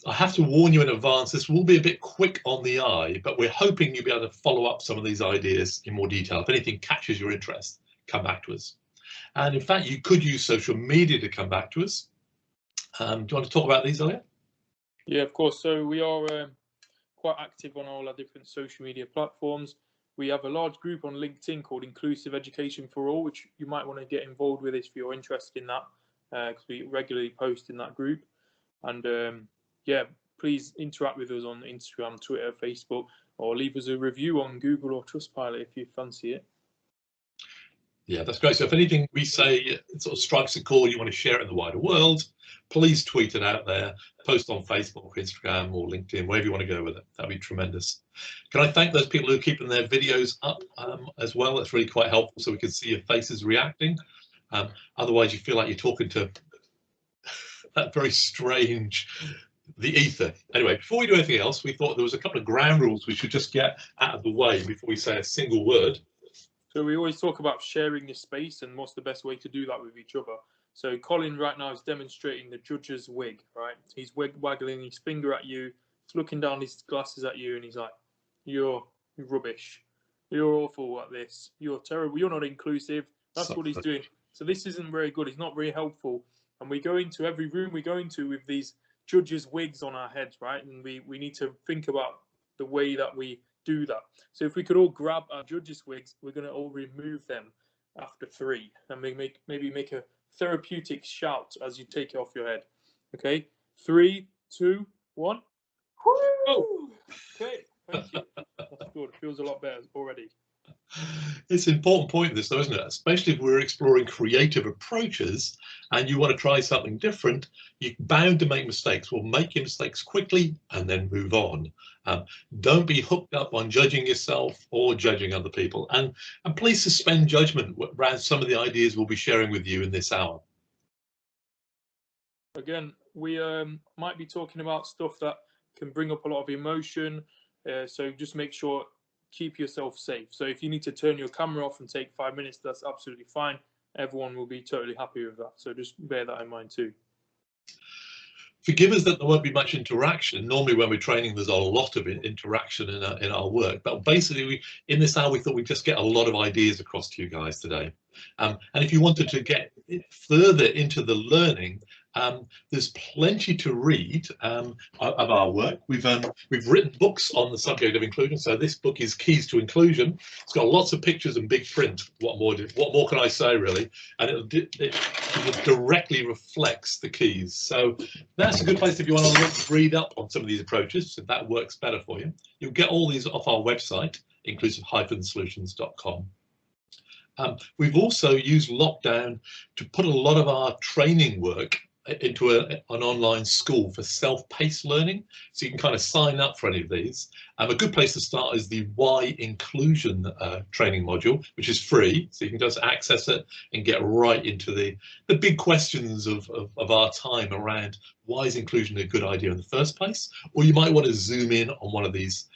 I have to warn you in advance, this will be a bit quick on the eye, but we're hoping you'll be able to follow up some of these ideas in more detail. If anything catches your interest, come back to us. And in fact, you could use social media to come back to us. Do you want to talk about these, Elliot? Yeah, of course. So we are quite active on all our different social media platforms. We have a large group on LinkedIn called Inclusive Education for All, which you might want to get involved with if you're interested in that, because we regularly post in that group. And yeah, please interact with us on Instagram, Twitter, Facebook, or leave us a review on Google or Trustpilot if you fancy it. Yeah, that's great. So if anything we say sort of strikes a chord, you want to share it in the wider world, please tweet it out there, post on Facebook, Instagram, or LinkedIn, wherever you want to go with it. That'd be tremendous. Can I thank those people who are keeping their videos up as well? That's really quite helpful, so we can see your faces reacting. Otherwise, you feel like you're talking to that very strange, the ether. Anyway, before we do anything else, we thought there was a couple of ground rules we should just get out of the way before we say a single word. So we always talk about sharing this space and what's the best way to do that with each other. So Colin right now is demonstrating the judge's wig, right? He's waggling his finger at you, he's looking down his glasses at you, and he's like, you're rubbish. You're awful at this. You're terrible. You're not inclusive. That's what he's doing. So this isn't very good. It's not very helpful. And we go into every room we go into with these judges' wigs on our heads, right? And we need to think about the way that we do that. So if we could all grab our judges' wigs, we're going to all remove them after 3, and maybe make a therapeutic shout as you take it off your head. Okay, 3, 2, 1. Oh, okay. Thank you. That's good. It feels a lot better already. It's an important point, this, though, isn't it? Especially if we're exploring creative approaches and you want to try something different, you're bound to make mistakes. Well, make your mistakes quickly and then move on. Don't be hooked up on judging yourself or judging other people. And please suspend judgment around some of the ideas we'll be sharing with you in this hour. Again, we might be talking about stuff that can bring up a lot of emotion. So just make sure, keep yourself safe. So if you need to turn your camera off and take 5 minutes, that's absolutely fine. Everyone will be totally happy with that. So just bear that in mind too. Forgive us that there won't be much interaction. Normally when we're training, there's a lot of interaction in our work. But basically, in this hour, we thought we'd just get a lot of ideas across to you guys today. And if you wanted to get further into the learning, there's plenty to read of our work. We've written books on the subject of inclusion. So this book is Keys to Inclusion. It's got lots of pictures and big print. What more can I say, really? And it directly reflects the keys. So that's a good place if you want to read up on some of these approaches. So that works better for you. You'll get all these off our website, inclusive-solutions.com. We've also used lockdown to put a lot of our training work into an online school for self-paced learning, so you can kind of sign up for any of these. A good place to start is the Why Inclusion training module, which is free, so you can just access it and get right into the big questions of our time around why is inclusion a good idea in the first place, or you might want to zoom in on one of these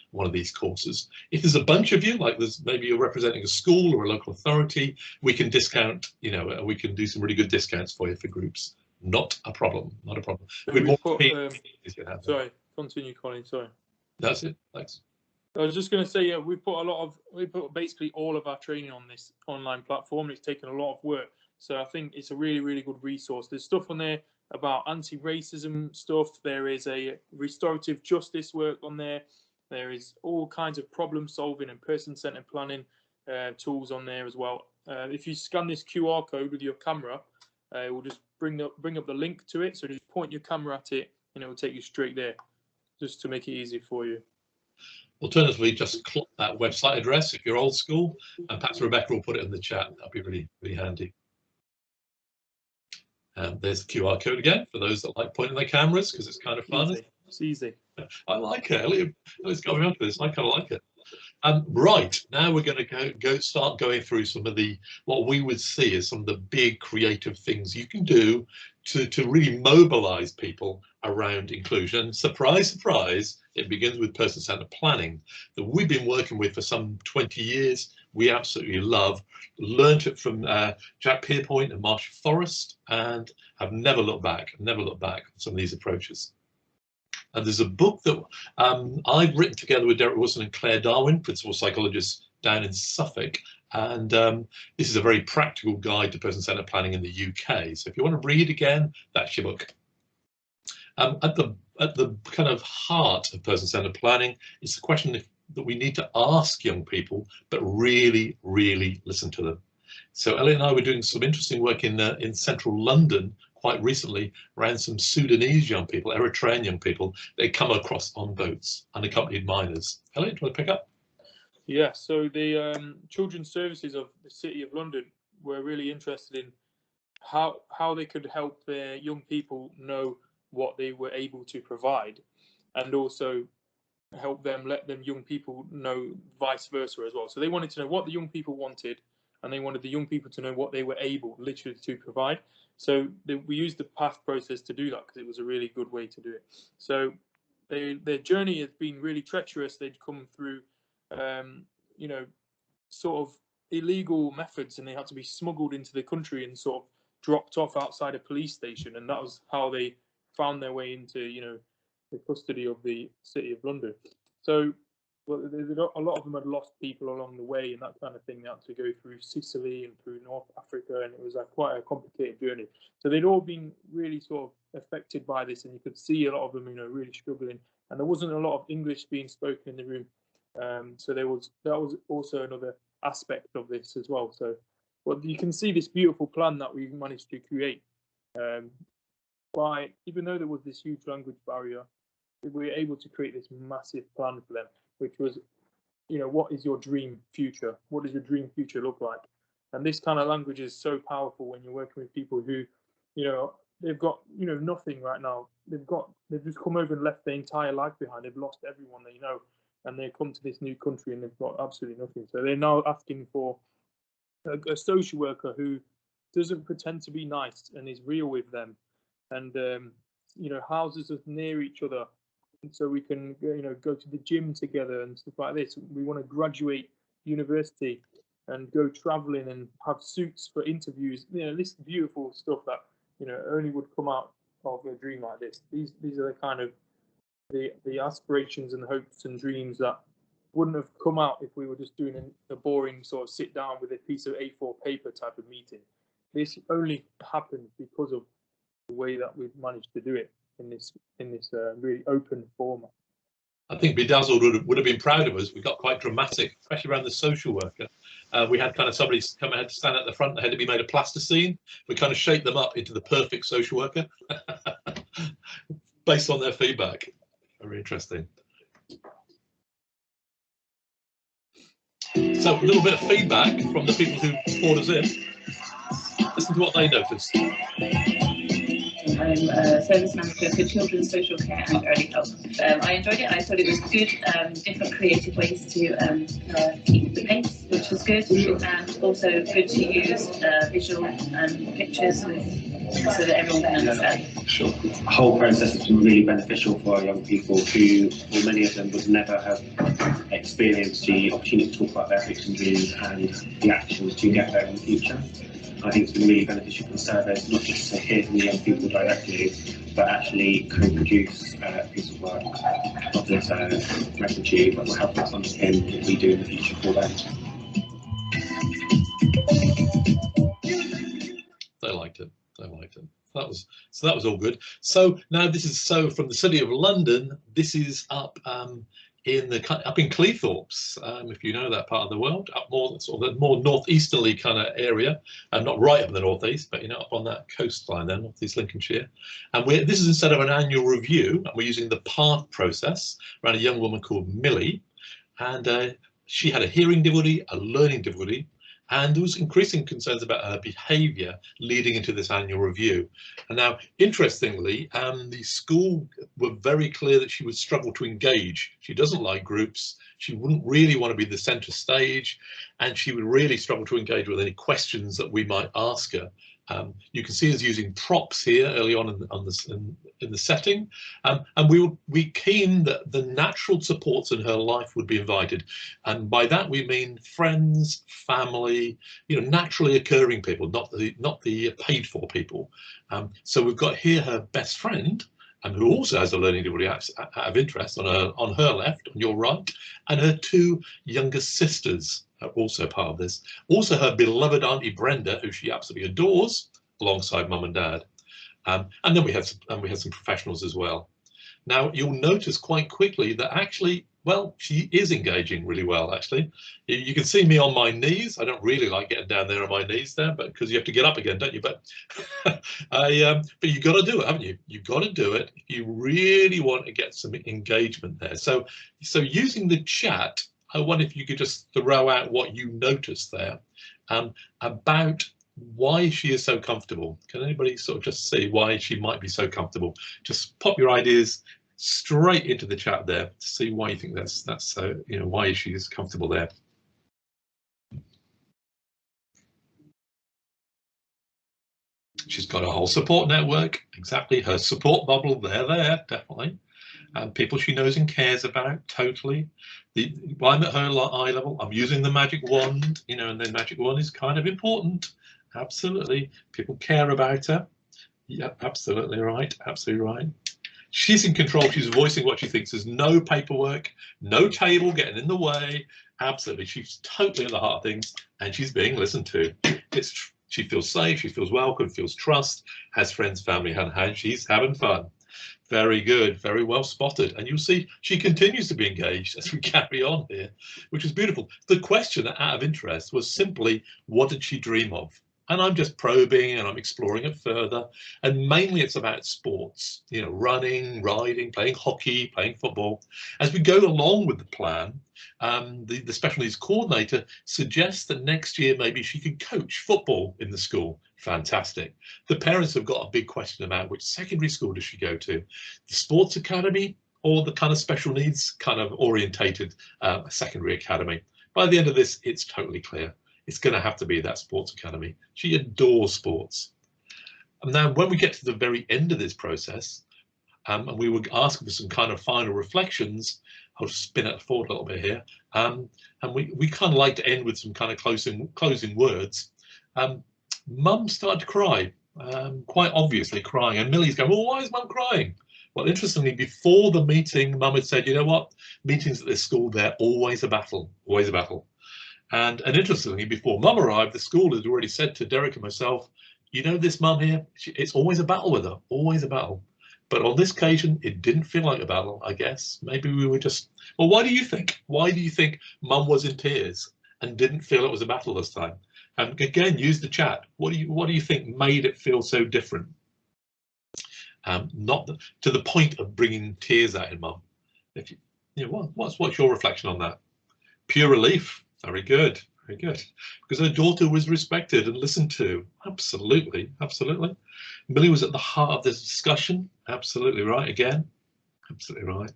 courses. If there's a bunch of you, like there's maybe you're representing a school or a local authority, we can discount, we can do some really good discounts for you for groups. Not a problem, not a problem. Sorry, continue, Colin, sorry. That's it, thanks. I was just going to say, yeah, we put basically all of our training on this online platform. It's taken a lot of work. So I think it's a really, really good resource. There's stuff on there about anti-racism stuff. There is a restorative justice work on there. There is all kinds of problem solving and person-centered planning tools on there as well. If you scan this QR code with your camera, it will just bring up the link to it. So just point your camera at it and it will take you straight there, just to make it easy for you. Alternatively, just click that website address if you're old school, and perhaps Rebecca will put it in the chat. That'd be really, really handy. There's the QR code again for those that like pointing their cameras, because it's kind of fun. Easy. It's easy. I like it. Let's go on to this. I kind of like it. Right, now we're going to start going through some of what we would see as some of the big creative things you can do to really mobilize people around inclusion. Surprise, surprise, it begins with person-centered planning that we've been working with for some 20 years. We absolutely love, learned it from Jack Pierpoint and Marsha Forrest, and have never looked back on some of these approaches. And there's a book that I've written together with Derek Wilson and Claire Darwin, principal psychologists down in Suffolk. And this is a very practical guide to person-centered planning in the UK. So if you want to read again, that's your book. At the kind of heart of person-centered planning, it's the question that we need to ask young people, but really, really listen to them. So Elliot and I were doing some interesting work in central London quite recently around some Sudanese young people, Eritrean young people, they come across on boats, unaccompanied minors. Elliot, do you want to pick up? Yeah, so the children's services of the City of London were really interested in how they could help their young people know what they were able to provide, and also help them let them young people know vice versa as well. So they wanted to know what the young people wanted, and they wanted the young people to know what they were able literally to provide. So we used the PATH process to do that because it was a really good way to do it. So their journey has been really treacherous. They'd come through, sort of illegal methods, and they had to be smuggled into the country and sort of dropped off outside a police station, and that was how they found their way into, you know, the custody of the City of London. So, well, a lot of them had lost people along the way and that kind of thing. They had to go through Sicily and through North Africa, and it was quite a complicated journey. So they'd all been really sort of affected by this, and you could see a lot of them, you know, really struggling. And there wasn't a lot of English being spoken in the room, so that was also another aspect of this as well. So, well, you can see this beautiful plan that we managed to create. Even though there was this huge language barrier, we were able to create this massive plan for them, which was, you know, what is your dream future? What does your dream future look like? And this kind of language is so powerful when you're working with people who, you know, they've got, you know, nothing right now. They've just come over and left their entire life behind. They've lost everyone they know, and they come to this new country and they've got absolutely nothing. So they're now asking for a social worker who doesn't pretend to be nice and is real with them, and you know, houses us near each other, and so we can, you know, go to the gym together and stuff like this. We want to graduate university and go traveling and have suits for interviews. You know, this beautiful stuff that, you know, only would come out of a dream like this. These are the kind of the aspirations and hopes and dreams that wouldn't have come out if we were just doing a boring sort of sit down with a piece of A4 paper type of meeting. This only happened because of the way that we've managed to do it in this really open format. I think Bedazzle would have been proud of us. We got quite dramatic, especially around the social worker. We had kind of somebody come and had to stand at the front. They had to be made a plasticine. We kind of shaped them up into the perfect social worker based on their feedback. Very interesting. So a little bit of feedback from the people who poured us in. Listen to what they noticed. I'm a service manager for children's social care and early help. I enjoyed it. I thought it was good, different creative ways to keep the pace, which was good, and also good to use visual pictures so that everyone can understand. Sure. The whole process has been really beneficial for our young people who, well, many of them would never have experienced the opportunity to talk about their hopes and dreams and the actions to get there in the future. I think it's been really beneficial for the service, not just to hear from the young people directly, but actually co-produce a piece of work of this magnitude that will help us understand what we do in the future for them. They liked it. They liked it. That was all good. So now this is from the City of London. This is up in Cleethorpes, if you know that part of the world, up more sort of the more northeasterly kind of area, and not right up in the northeast, but you know, up on that coastline there, northeast Lincolnshire. And this is instead of an annual review, and we're using the PATH process around a young woman called Millie, and she had a hearing difficulty, a learning difficulty, and there was increasing concerns about her behaviour leading into this annual review. And now, interestingly, the school were very clear that she would struggle to engage. She doesn't like groups. She wouldn't really want to be the centre stage, and she would really struggle to engage with any questions that we might ask her. You can see us using props here early on in the setting, and we keen that the natural supports in her life would be invited, and by that we mean friends, family, you know, naturally occurring people, not the paid for people. So we've got here her best friend, and who also has a learning difficulty out of interest on her left, on your right, and her two younger sisters. Also part of this. Also her beloved Auntie Brenda, who she absolutely adores, alongside Mum and Dad. And then we had some professionals as well. Now you'll notice quite quickly that actually, well, she is engaging really well. Actually, you can see me on my knees. I don't really like getting down there on my knees there, but because you have to get up again, don't you? But but you got to do it, haven't you? You've got to do it if you really want to get some engagement there. So using the chat, I wonder if you could just throw out what you noticed there about why she is so comfortable. Can anybody sort of just see why she might be so comfortable? Just pop your ideas straight into the chat there to see why you think that's so, you know, why she is comfortable there. She's got a whole support network, exactly, her support bubble, there, definitely. People she knows and cares about, totally. I'm at her eye level. I'm using the magic wand, you know, and the magic wand is kind of important. Absolutely, people care about her. Yeah, absolutely right. Absolutely right. She's in control. She's voicing what she thinks. There's no paperwork, no table getting in the way. Absolutely, she's totally at the heart of things, and she's being listened to. She feels safe. She feels welcome. Feels trust. Has friends, family, and she's having fun. Very good, very well spotted. And you'll see she continues to be engaged as we carry on here, which is beautiful. The question out of interest was simply, what did she dream of? And I'm just probing and I'm exploring it further. And mainly it's about sports, you know, running, riding, playing hockey, playing football. As we go along with the plan, the special needs coordinator suggests that next year maybe she could coach football in the school. Fantastic. The parents have got a big question about which secondary school does she go to, the sports academy or the kind of special needs kind of orientated secondary academy. By the end of this, it's totally clear. It's going to have to be that sports academy. She adores sports. And now when we get to the very end of this process, and we were asking for some kind of final reflections, I'll just spin it forward a little bit here. And we kind of like to end with some kind of closing words. Mum started to cry, quite obviously crying. And Millie's going, well, why is Mum crying? Well, interestingly, before the meeting, Mum had said, you know what, meetings at this school, they're always a battle, always a battle. And interestingly, before Mum arrived, the school had already said to Derek and myself, you know, this Mum here, it's always a battle with her, always a battle. But on this occasion, it didn't feel like a battle, I guess. Maybe we were just, well, why do you think? Why do you think Mum was in tears and didn't feel it was a battle this time? And again, use the chat. What do you think made it feel so different? Not to the point of bringing tears out in Mum. If you know, what's your reflection on that? Pure relief. Very good, very good. Because her daughter was respected and listened to. Absolutely, absolutely. Millie was at the heart of this discussion. Absolutely right. Again, absolutely right.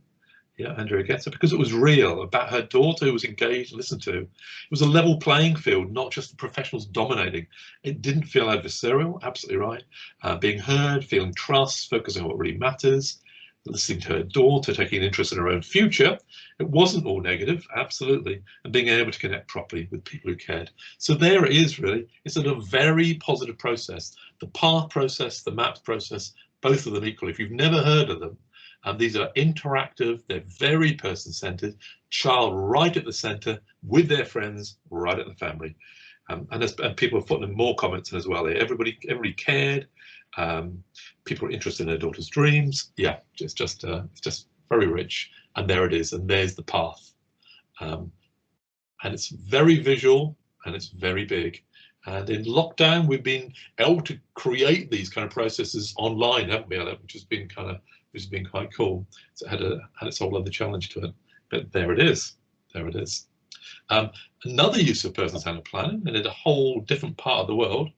Yeah, Andrea gets it because it was real about her daughter who was engaged, listened to. It was a level playing field, not just the professionals dominating. It didn't feel adversarial. Absolutely right. Being heard, feeling trust, focusing on what really matters, listening to her daughter, taking an interest in her own future. It wasn't all negative, absolutely, and being able to connect properly with people who cared. So there it is, really. It's a very positive process. The path process, the maps process, both of them equally. If you've never heard of them, these are interactive, they're very person-centered, child right at the center with their friends, right at the family. And people have put in more comments as well. Everybody cared. People are interested in their daughter's dreams. Yeah, it's just very rich. And there it is. And there's the path. And it's very visual and it's very big. And in lockdown, we've been able to create these kind of processes online, haven't we, Ella? Which has been quite cool. So it had its whole other challenge to it. But there it is. There it is. Another use of person-centered planning, and in a whole different part of the world,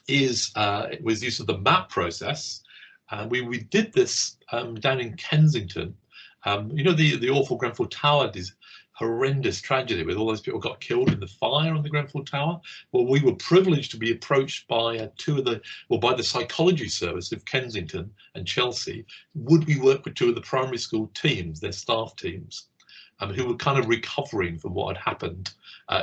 it was use of the map process. We did this down in Kensington. You know, the awful Grenfell Tower, this horrendous tragedy with all those people got killed in the fire on the Grenfell Tower. Well, we were privileged to be approached by by the psychology service of Kensington and Chelsea. Would we work with two of the primary school teams, their staff teams, who were kind of recovering from what had happened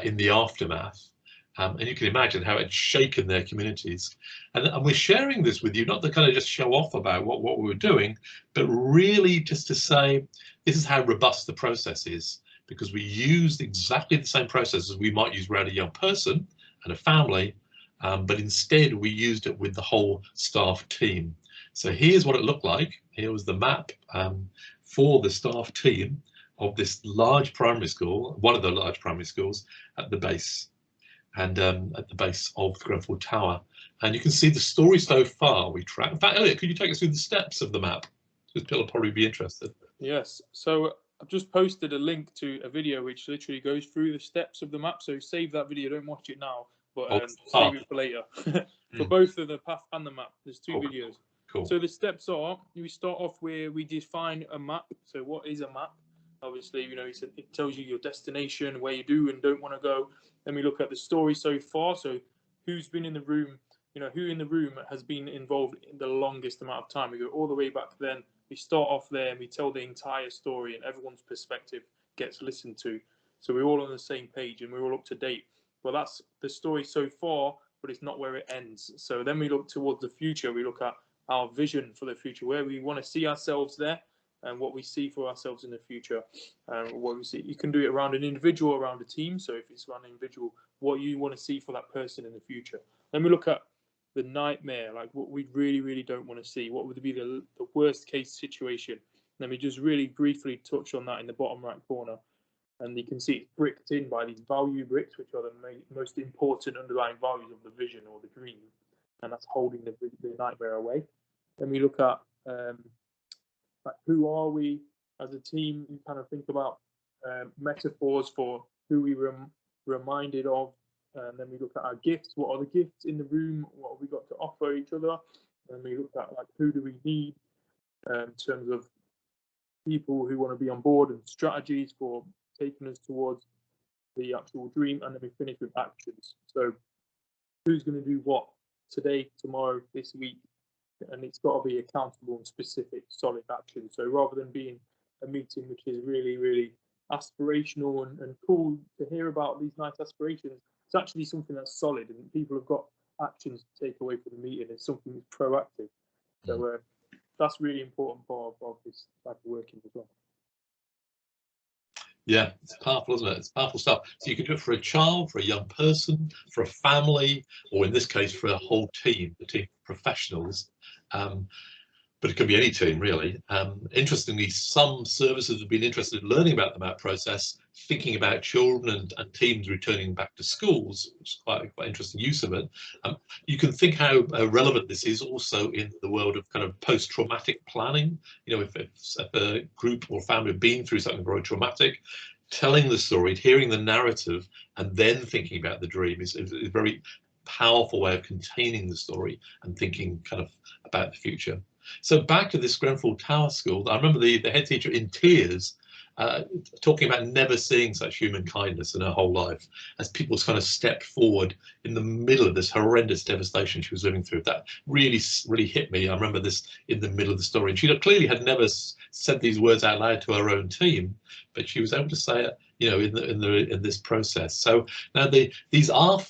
in the aftermath. And you can imagine how it's shaken their communities. And we're sharing this with you, not to kind of just show off about what we were doing, but really just to say, this is how robust the process is, because we used exactly the same process as we might use around a young person and a family, but instead we used it with the whole staff team. So here's what it looked like. Here was the map for the staff team of this large primary school, one of the large primary schools at the base. And at the base of the Grenfell Tower. And you can see the story so far we track. In fact, Elliot, could you take us through the steps of the map? Because people will probably be interested. Yes, so I've just posted a link to a video which literally goes through the steps of the map. So save that video, don't watch it now, but save it for later. For both of the path and the map, there's two videos. Cool. So the steps are, we start off where we define a map. So what is a map? Obviously, you know, it tells you your destination, where you do and don't want to go. Then we look at the story so far. So who's been in the room, you know, who in the room has been involved in the longest amount of time. We go all the way back then. we start off there and we tell the entire story, and everyone's perspective gets listened to. So we're all on the same page and we're all up to date. Well, that's the story so far, but it's not where it ends. So then we look towards the future. We look at our vision for the future, where we want to see ourselves there, and what we see for ourselves in the future. What we see, you can do it around an individual, around a team. So if it's around an individual, what you want to see for that person in the future. Then we look at the nightmare, like what we really, really don't want to see. What would be the worst case situation? Let me just really briefly touch on that in the bottom right corner. And you can see it's bricked in by these value bricks, which are the most important underlying values of the vision or the dream. And that's holding the nightmare away. Then we look at like who are we as a team. You kind of think about metaphors for who we reminded of. And then we look at our gifts. What are the gifts in the room? What have we got to offer each other? And we look at like who do we need in terms of people who want to be on board, and strategies for taking us towards the actual dream. And then we finish with actions. So who's going to do what today, tomorrow, this week? And it's got to be accountable and specific, solid action. So rather than being a meeting which is really, really aspirational and cool to hear about these nice aspirations, it's actually something that's solid and people have got actions to take away from the meeting. It's something that's proactive. So that's really important part of this type of working as well. Yeah, it's powerful, isn't it? It's powerful stuff. So you can do it for a child, for a young person, for a family, or in this case, for a whole team, a team of professionals. But it could be any team, really. Interestingly, some services have been interested in learning about the MAP process, thinking about children and teams returning back to schools, which is quite interesting use of it. You can think how relevant this is also in the world of kind of post-traumatic planning. You know, if a group or family have been through something very traumatic, telling the story, hearing the narrative, and then thinking about the dream is a very powerful way of containing the story and thinking kind of about the future. So back to this Grenfell Tower School, I remember the head teacher in tears talking about never seeing such human kindness in her whole life, as people kind of stepped forward in the middle of this horrendous devastation she was living through. That really, really hit me. I remember this in the middle of the story. And she clearly had never said these words out loud to her own team, but she was able to say it, you know, in this process. So now this MAP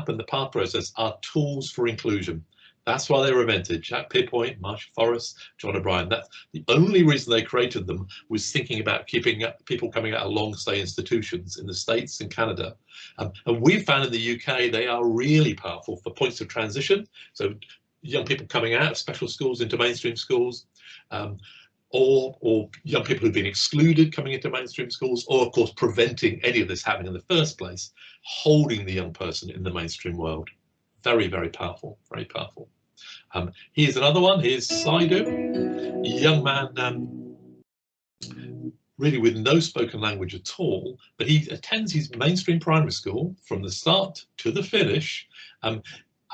and the PATH process are tools for inclusion. That's why they were invented. Jack Pierpoint, Marshall Forrest, John O'Brien. That's the only reason they created them, was thinking about keeping people coming out of long stay institutions in the States and Canada. And we've found in the UK they are really powerful for points of transition. So young people coming out of special schools into mainstream schools, or young people who've been excluded coming into mainstream schools, or of course preventing any of this happening in the first place, holding the young person in the mainstream world. Very, very powerful, very powerful. Here's another one. Here's Saidu, a young man really with no spoken language at all, but he attends his mainstream primary school from the start to the finish. I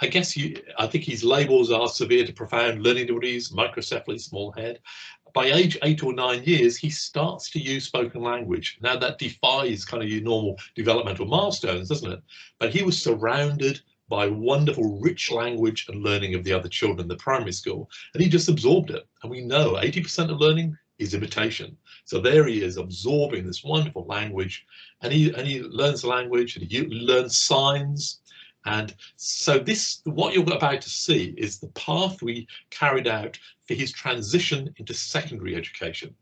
think his labels are severe to profound learning difficulties, microcephaly, small head. By age 8 or 9 years, he starts to use spoken language. Now that defies kind of your normal developmental milestones, doesn't it? But he was surrounded by wonderful, rich language and learning of the other children in the primary school. And he just absorbed it. And we know 80% of learning is imitation. So there he is absorbing this wonderful language, and he learns language, and he learns signs. And so what you're about to see is the path we carried out for his transition into secondary education.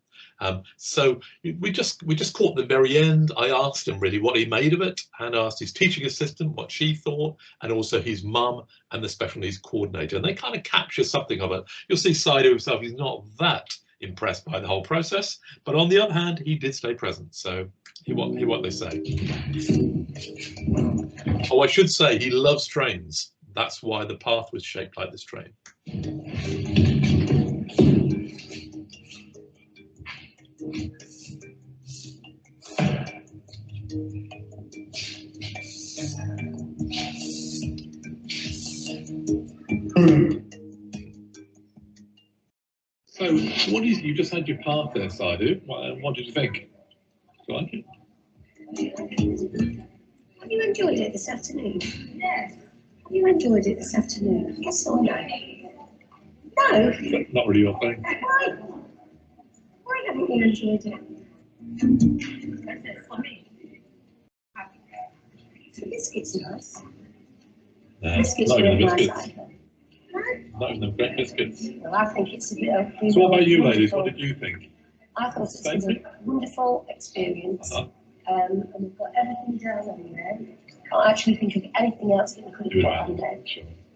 So we just caught the very end. I asked him really what he made of it, and asked his teaching assistant what she thought, and also his mum and the special needs coordinator. And they kind of capture something of it. You'll see Saidu himself, he's not that impressed by the whole process, but on the other hand, he did stay present. So hear what they say. Oh, I should say he loves trains. That's why the path was shaped like this train. So, you just had your path there, Saidu. What did you think? Do you like it? Have you enjoyed it this afternoon? Yes. You enjoyed it this afternoon? Yes or no? No. Not really your thing. Why haven't you enjoyed it? The biscuits are nice. No, Biscuits not are even really biscuits. nice. Not even great biscuits. Well, I think it's a bit of. So what about you, ladies? What did you think? I thought it was a wonderful experience. And we've got everything down on there. Can't actually think of anything else that we could have got on there.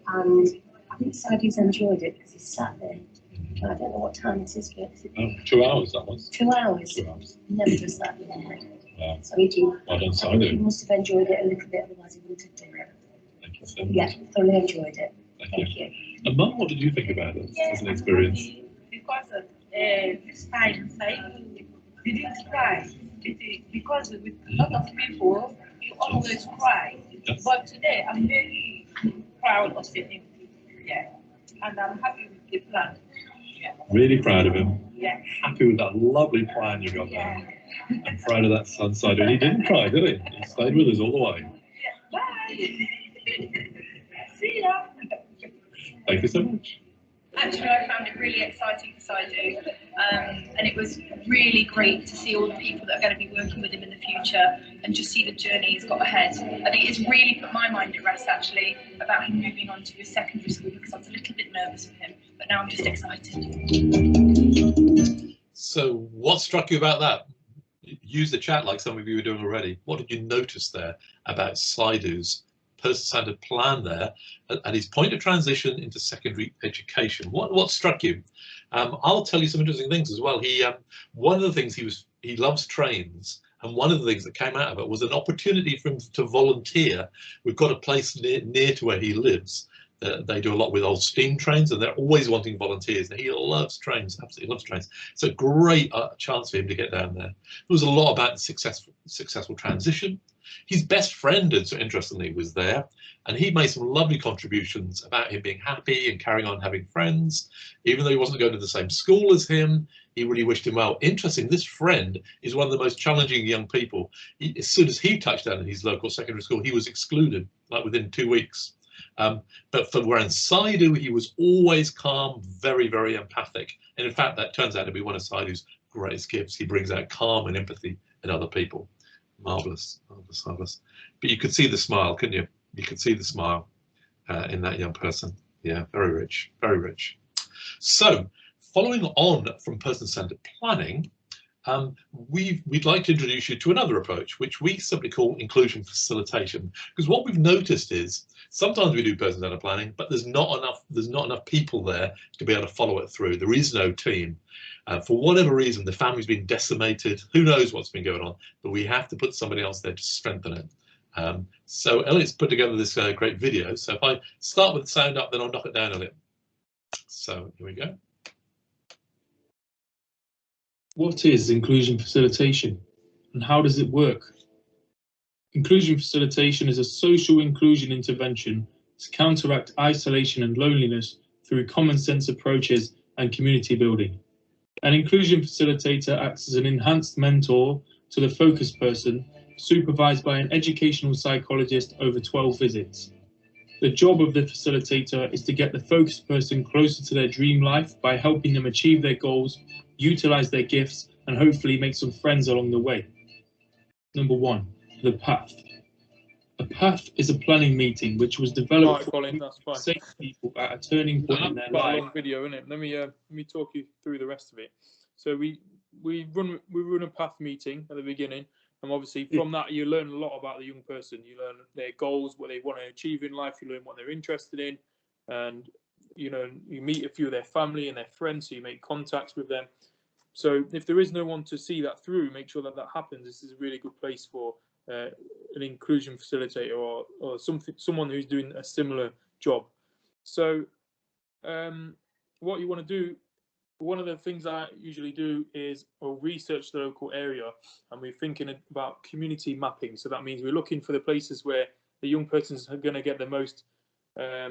And I think Sadie's enjoyed it because he's sat there. I don't know what time it is, but 2 hours, that was. 2 hours. 2 hours. Never does that before. Yeah. So he did. Well done, I think he Sadie. must have enjoyed it a little bit, otherwise he wouldn't have done it. Thank you so much. Yeah, thoroughly enjoyed it. Thank you. And Mum, what did you think about it as an experience? Because this time we didn't cry. Because with a lot of people, you always cry. Yes. But today, I'm very proud of the team. Yeah. And I'm happy with the plan. Yeah. Really proud of him. Yeah. Happy with that lovely plan you got there. I'm proud of that son side. And he didn't cry, did he? He stayed with us all the way. Bye. See ya. Thank you so much. Actually, I found it really exciting for Saidu, and it was really great to see all the people that are going to be working with him in the future and just see the journey he's got ahead. I think it's really put my mind at rest, actually, about him moving on to his secondary school, because I was a little bit nervous for him, but now I'm just excited. So what struck you about that? Use the chat like some of you were doing already. What did you notice there about Saidu's person-centered plan there at his point of transition into secondary education? What struck you? I'll tell you some interesting things as well. One of the things he loves trains, and one of the things that came out of it was an opportunity for him to volunteer. We've got a place near to where he lives. They do a lot with old steam trains, and they're always wanting volunteers. He loves trains, absolutely loves trains. It's a great chance for him to get down there. There was a lot about successful transition. His best friend, interestingly, was there, and he made some lovely contributions about him being happy and carrying on having friends. Even though he wasn't going to the same school as him, he really wished him well. Interesting, this friend is one of the most challenging young people. As soon as he touched down in his local secondary school, he was excluded, like within 2 weeks. But for Saidu, he was always calm, very, very empathic. And in fact, that turns out to be one of Saidu's greatest gifts. He brings out calm and empathy in other people. Marvelous, marvelous, marvelous. But you could see the smile, couldn't you? You could see the smile in that young person. Yeah, very rich, very rich. So following on from person-centered planning, we'd like to introduce you to another approach, which we simply call inclusion facilitation. Because what we've noticed is sometimes we do person-centered planning, but there's not enough people there to be able to follow it through. There is no team. For whatever reason, the family's been decimated. Who knows what's been going on? But we have to put somebody else there to strengthen it. So Elliot's put together this great video. So if I start with the sound up, then I'll knock it down, Elliot. So here we go. What is inclusion facilitation and how does it work? Inclusion facilitation is a social inclusion intervention to counteract isolation and loneliness through common sense approaches and community building. An inclusion facilitator acts as an enhanced mentor to the focus person, supervised by an educational psychologist over 12 visits. The job of the facilitator is to get the focus person closer to their dream life by helping them achieve their goals, utilize their gifts, and hopefully make some friends along the way. Number 1, the path. A path is a planning meeting which was developed for safe people at a turning point in their Quite life. a long video, isn't it? Let me talk you through the rest of it. So we run a path meeting at the beginning, and obviously from that you learn a lot about the young person. You learn their goals, what they want to achieve in life. You learn what they're interested in, and you meet a few of their family and their friends, so you make contacts with them. So if there is no one to see that through, make sure that happens. This is a really good place for an inclusion facilitator or someone who's doing a similar job. So what you want to do, one of the things I usually do is I'll research the local area, and we're thinking about community mapping. So that means we're looking for the places where the young person's are going to get the most a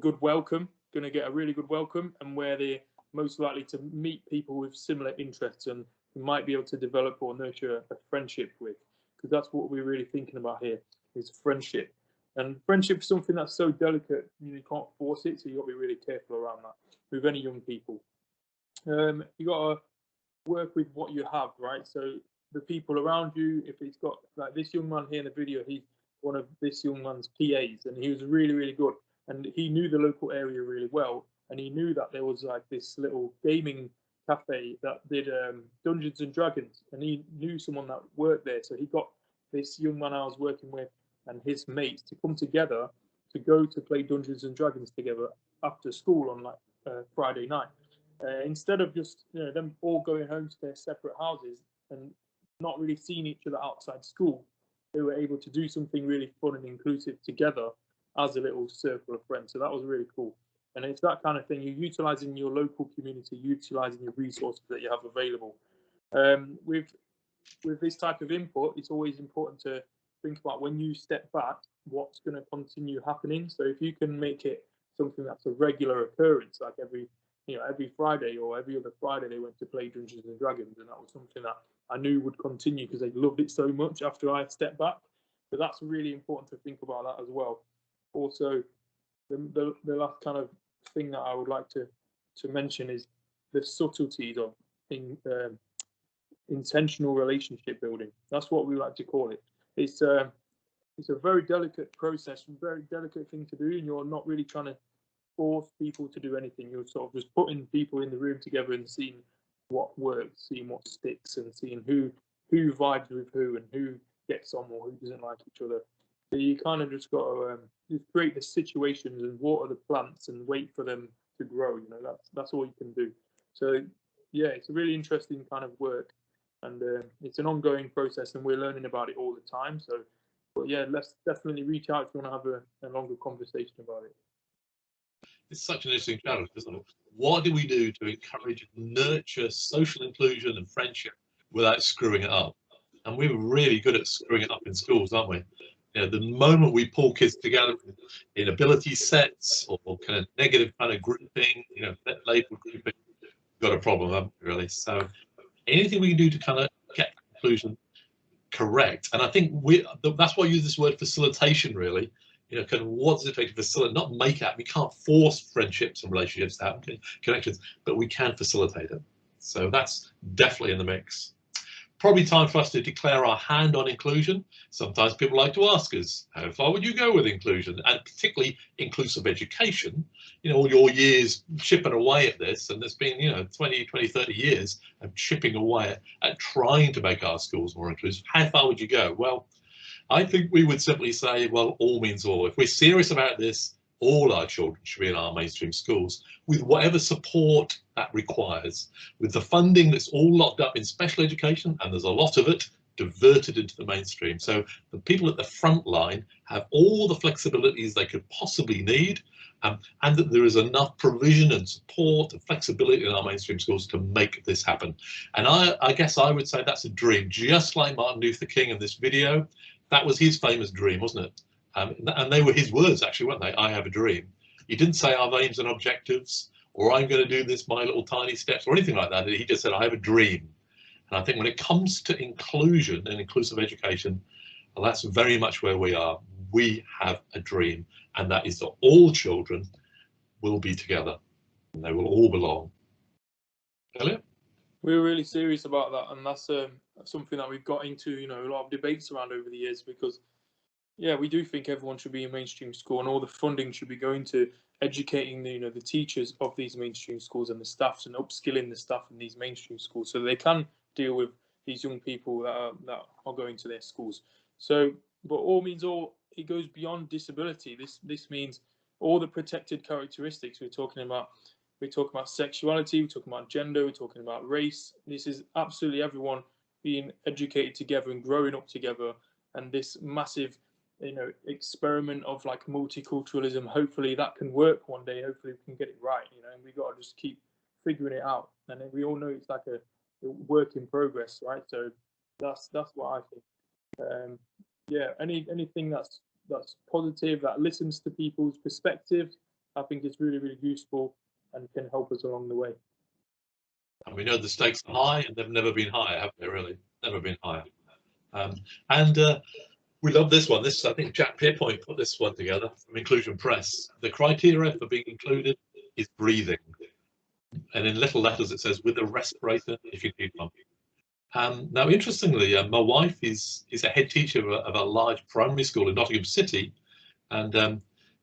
good welcome, going to get a really good welcome, and where they're most likely to meet people with similar interests and we might be able to develop or nurture a friendship with, because that's what we're really thinking about here, is friendship. And friendship is something that's so delicate, you can't force it, so you've got to be really careful around that with any young people. You got to work with what you have, right? So the people around you, if it's got, like this young man here in the video, he's one of this young man's PAs, and he was really, really good. And he knew the local area really well, and he knew that there was like this little gaming cafe that did Dungeons and Dragons, and he knew someone that worked there. So he got this young man I was working with and his mates to come together to go to play Dungeons and Dragons together after school on like Friday night. Instead of just them all going home to their separate houses and not really seeing each other outside school, they were able to do something really fun and inclusive together as a little circle of friends. So that was really cool. And it's that kind of thing. You're utilising your local community, utilising your resources that you have available. With this type of input, it's always important to think about when you step back, what's going to continue happening. So if you can make it something that's a regular occurrence, like every Friday or every other Friday they went to play Dungeons and Dragons, and that was something that I knew would continue because they loved it so much after I stepped back. So that's really important to think about that as well. Also, the last kind of thing that I would like to mention is the subtleties of intentional relationship building. That's what we like to call it. It's a very delicate process, a very delicate thing to do, and you're not really trying to force people to do anything. You're sort of just putting people in the room together and seeing what works, seeing what sticks, and seeing who vibes with who and who gets on or who doesn't like each other. So you kind of just got to just create the situations and water the plants and wait for them to grow. That's all you can do. So yeah, it's a really interesting kind of work, and it's an ongoing process, and we're learning about it all the time. So, but yeah, let's definitely reach out if you want to have a longer conversation about it. It's such an interesting challenge, isn't it? What do we do to encourage and nurture social inclusion and friendship without screwing it up? And we're really good at screwing it up in schools, aren't we? The moment we pull kids together in ability sets or kind of negative kind of grouping, label grouping, we've got a problem, haven't we, really? So anything we can do to kind of get inclusion correct. And I think that's why I use this word facilitation, really. Kind of what does it take to facilitate, not make out. We can't force friendships and relationships to happen, connections, but we can facilitate them. So that's definitely in the mix. Probably time for us to declare our hand on inclusion. Sometimes people like to ask us, how far would you go with inclusion? And particularly inclusive education. All your years chipping away at this, and there's been, 20, 30 years of chipping away at trying to make our schools more inclusive. How far would you go? Well, I think we would simply say, well, all means all. If we're serious about this, all our children should be in our mainstream schools with whatever support that requires, with the funding that's all locked up in special education, and there's a lot of it, diverted into the mainstream. So the people at the front line have all the flexibilities they could possibly need, and that there is enough provision and support and flexibility in our mainstream schools to make this happen. And I guess I would say that's a dream, just like Martin Luther King in this video. That was his famous dream, wasn't it? And they were his words, actually, weren't they? I have a dream. He didn't say I have aims and objectives, or I'm going to do this, my little tiny steps, or anything like that. He just said, I have a dream. And I think when it comes to inclusion and inclusive education, well, that's very much where we are. We have a dream, and that is that all children will be together, and they will all belong. Elliot? We're really serious about that, and that's something that we've got into, a lot of debates around over the years, because yeah, we do think everyone should be in mainstream school, and all the funding should be going to educating the teachers of these mainstream schools and the staffs, and upskilling the staff in these mainstream schools so they can deal with these young people that are going to their schools. So, but all means all, it goes beyond disability. This means all the protected characteristics we're talking about. We're talking about sexuality, we're talking about gender, we're talking about race. This is absolutely everyone being educated together and growing up together, and this massive experiment of like multiculturalism. Hopefully that can work one day. Hopefully we can get it right, and we got to just keep figuring it out. And we all know it's like a work in progress, right? So that's what I think. Yeah, anything that's positive, that listens to people's perspectives, I think it's really, really useful and can help us along the way. And we know the stakes are high, and they've never been higher, have they, really? Never been higher. We love this one. This, I think Jack Pierpoint put this one together from Inclusion Press. The criteria for being included is breathing. And in little letters it says with a respirator if you need one. Now, interestingly, my wife is a head teacher of a large primary school in Nottingham City, and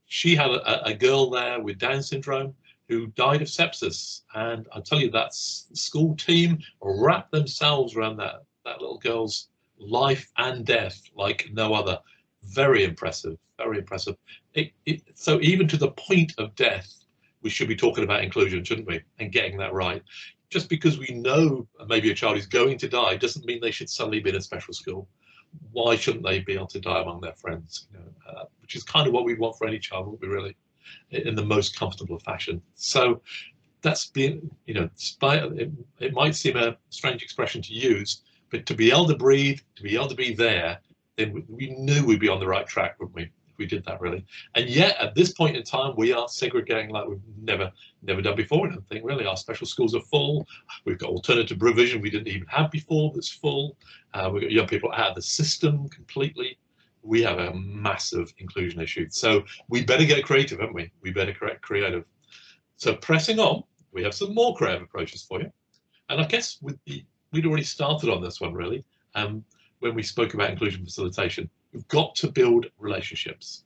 she had a girl there with Down syndrome who died of sepsis. And I tell you, that school team wrapped themselves around that little girl's life and death like no other. Very impressive, very impressive. So even to the point of death, we should be talking about inclusion, shouldn't we? And getting that right. Just because we know maybe a child is going to die doesn't mean they should suddenly be in a special school. Why shouldn't they be able to die among their friends? You know, which is kind of what we want for any child, wouldn't we, really, in the most comfortable fashion. So that's been, you know, it might seem a strange expression to use, but to be able to breathe, to be able to be there, then we knew we'd be on the right track, wouldn't we? We did that, really. And yet at this point in time we are segregating like we've never done before. I don't think, really. Our special schools are full. We've got alternative provision we didn't even have before that's full. We've got young people out of the system completely. We have a massive inclusion issue, so we better get creative, haven't we? We better get creative. So pressing on, we have some more creative approaches for you. And I guess we'd already started on this one, really, when we spoke about inclusion facilitation. We've got to build relationships.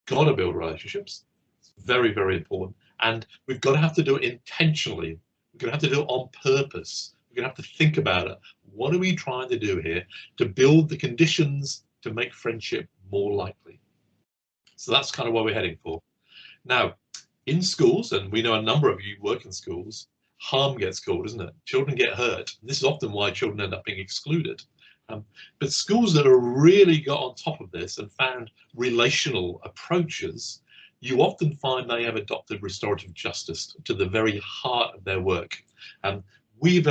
Got to build relationships. It's very, very important. And we've got to have to do it intentionally. We're going to have to do it on purpose. We're going to have to think about it. What are we trying to do here to build the conditions to make friendship more likely? So that's kind of what we're heading for. Now, in schools, and we know a number of you work in schools, harm gets called, isn't it? Children get hurt. This is often why children end up being excluded. But schools that have really got on top of this and found relational approaches, you often find they have adopted restorative justice to the very heart of their work. We've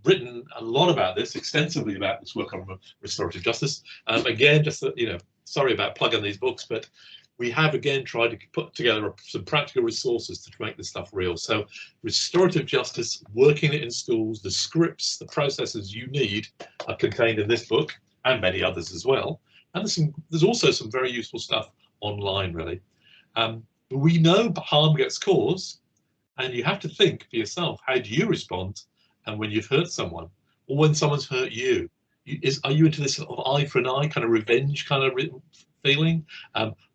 written a lot about this, extensively about this work on restorative justice. Again, just, you know, sorry about plugging these books, but we have again tried to put together some practical resources to make this stuff real. So restorative justice, working it in schools, the scripts, the processes you need are contained in this book and many others as well. And there's also some very useful stuff online, really. But we know harm gets caused, and you have to think for yourself, how do you respond? And when you've hurt someone, or when someone's hurt you, are you into this sort of eye for an eye kind of revenge kind of feeling,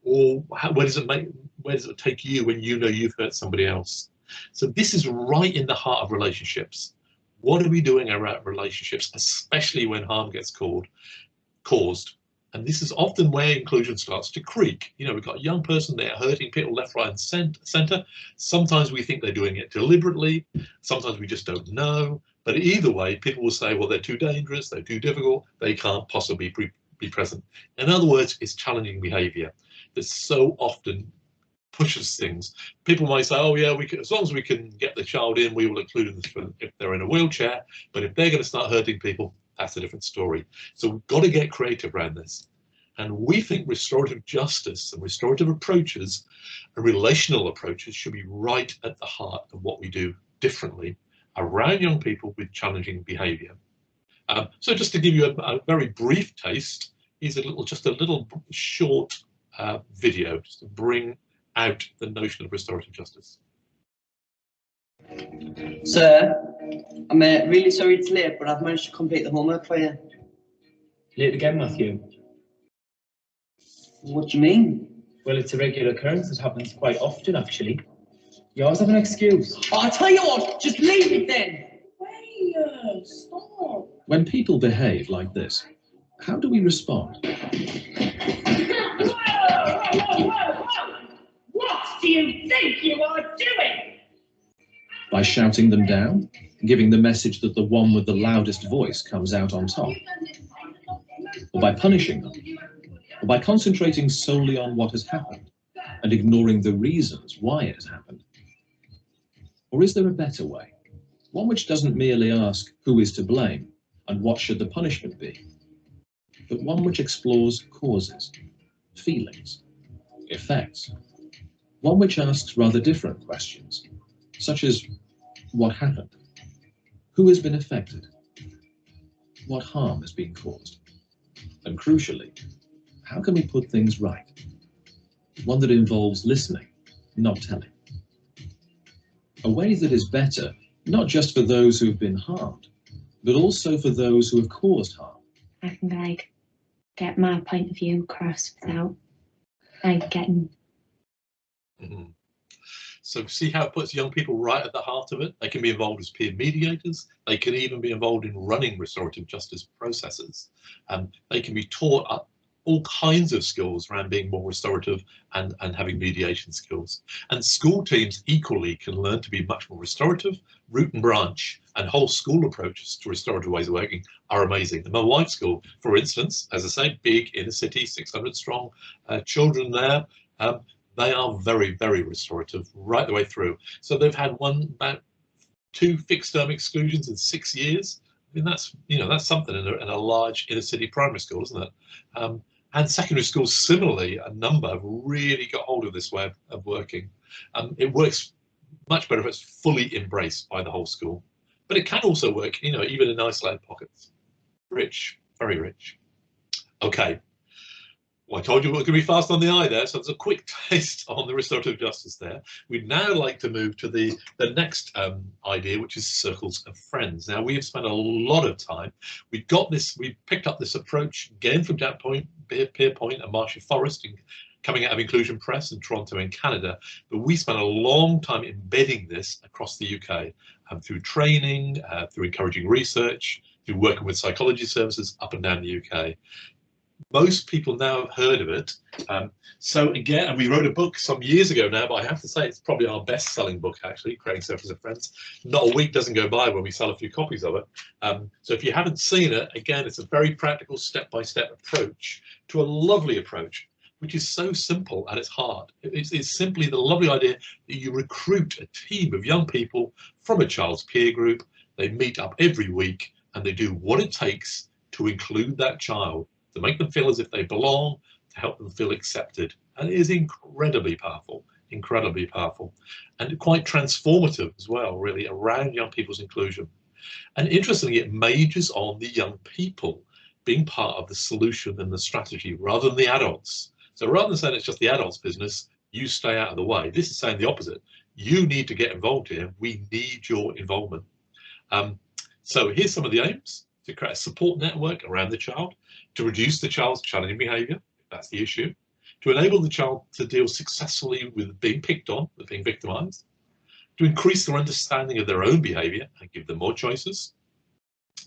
or where does it take you when you know you've hurt somebody else? So this is right in the heart of relationships. What are we doing around relationships, especially when harm gets caused? And this is often where inclusion starts to creak. You know, we've got a young person there hurting people left, right, and centre. Sometimes we think they're doing it deliberately. Sometimes we just don't know. But either way, people will say, well, they're too dangerous, they're too difficult, they can't possibly be present. In other words, it's challenging behaviour that so often pushes things. People might say, oh yeah, we can, as long as we can get the child in, we will include them if they're in a wheelchair. But if they're going to start hurting people, that's a different story. So we've got to get creative around this. And we think restorative justice and restorative approaches and relational approaches should be right at the heart of what we do differently around young people with challenging behaviour. So just to give you a very brief taste, here's just a little short video just to bring out the notion of restorative justice. Sir, I'm really sorry it's late, but I've managed to complete the homework for you. Late again, Matthew? What do you mean? Well, it's a regular occurrence. It happens quite often, actually. You always have an excuse. Oh, I'll tell you what, just leave it then. Wait, stop. When people behave like this, how do we respond? Whoa! What do you think you are doing? By shouting them down, giving the message that the one with the loudest voice comes out on top? Or by punishing them? Or by concentrating solely on what has happened and ignoring the reasons why it has happened? Or is there a better way? One which doesn't merely ask who is to blame and what should the punishment be, but one which explores causes, feelings, effects. One which asks rather different questions, such as what happened, who has been affected, what harm has been caused, and crucially, How can we put things right? One that involves listening, not telling. A way that is better, not just for those who have been harmed, but also for those who have caused harm. I can get my point of view across without getting. Mm-hmm. So see how it puts young people right at the heart of it? They can be involved as peer mediators. They can even be involved in running restorative justice processes. They can be taught all kinds of skills around being more restorative and having mediation skills. And school teams equally can learn to be much more restorative. Root and branch and whole school approaches to restorative ways of working are amazing. And my wife's school, for instance, as I say, big inner city, 600 strong children there. They are very, very restorative right the way through. So they've had about 2 fixed term exclusions in 6 years. I mean, that's something in a large inner city primary school, isn't it? And secondary schools, similarly, a number have really got hold of this way of working. It works much better if it's fully embraced by the whole school. But it can also work, even in isolated pockets. Rich, very rich. Okay. Well, I told you we were going to be fast on the eye there, so there's a quick taste on the restorative justice there. We'd now like to move to the next idea, which is circles of friends. Now, we have spent a lot of time. We picked up this approach again from Jack Point, Pierpoint and Marcia Forrest, coming out of Inclusion Press in Toronto in Canada. But we spent a long time embedding this across the UK through training, through encouraging research, through working with psychology services up and down the UK. Most people now have heard of it. So again, and we wrote a book some years ago now, but I have to say it's probably our best-selling book, actually, Creating Circles of Friends. Not a week doesn't go by when we sell a few copies of it. So if you haven't seen it, again, it's a very practical step-by-step approach to a lovely approach, which is so simple at its heart. It's simply the lovely idea that you recruit a team of young people from a child's peer group. They meet up every week and they do what it takes to include that child, to make them feel as if they belong, to help them feel accepted. And it is incredibly powerful, and quite transformative as well, really, around young people's inclusion. And interestingly, it majors on the young people being part of the solution and the strategy rather than the adults. So rather than saying it's just the adults' business, you stay out of the way, this is saying the opposite. You need to get involved here. We need your involvement. So here's some of the aims: to create a support network around the child, to reduce the child's challenging behaviour, if that's the issue, to enable the child to deal successfully with being picked on, with being victimised, to increase their understanding of their own behaviour and give them more choices,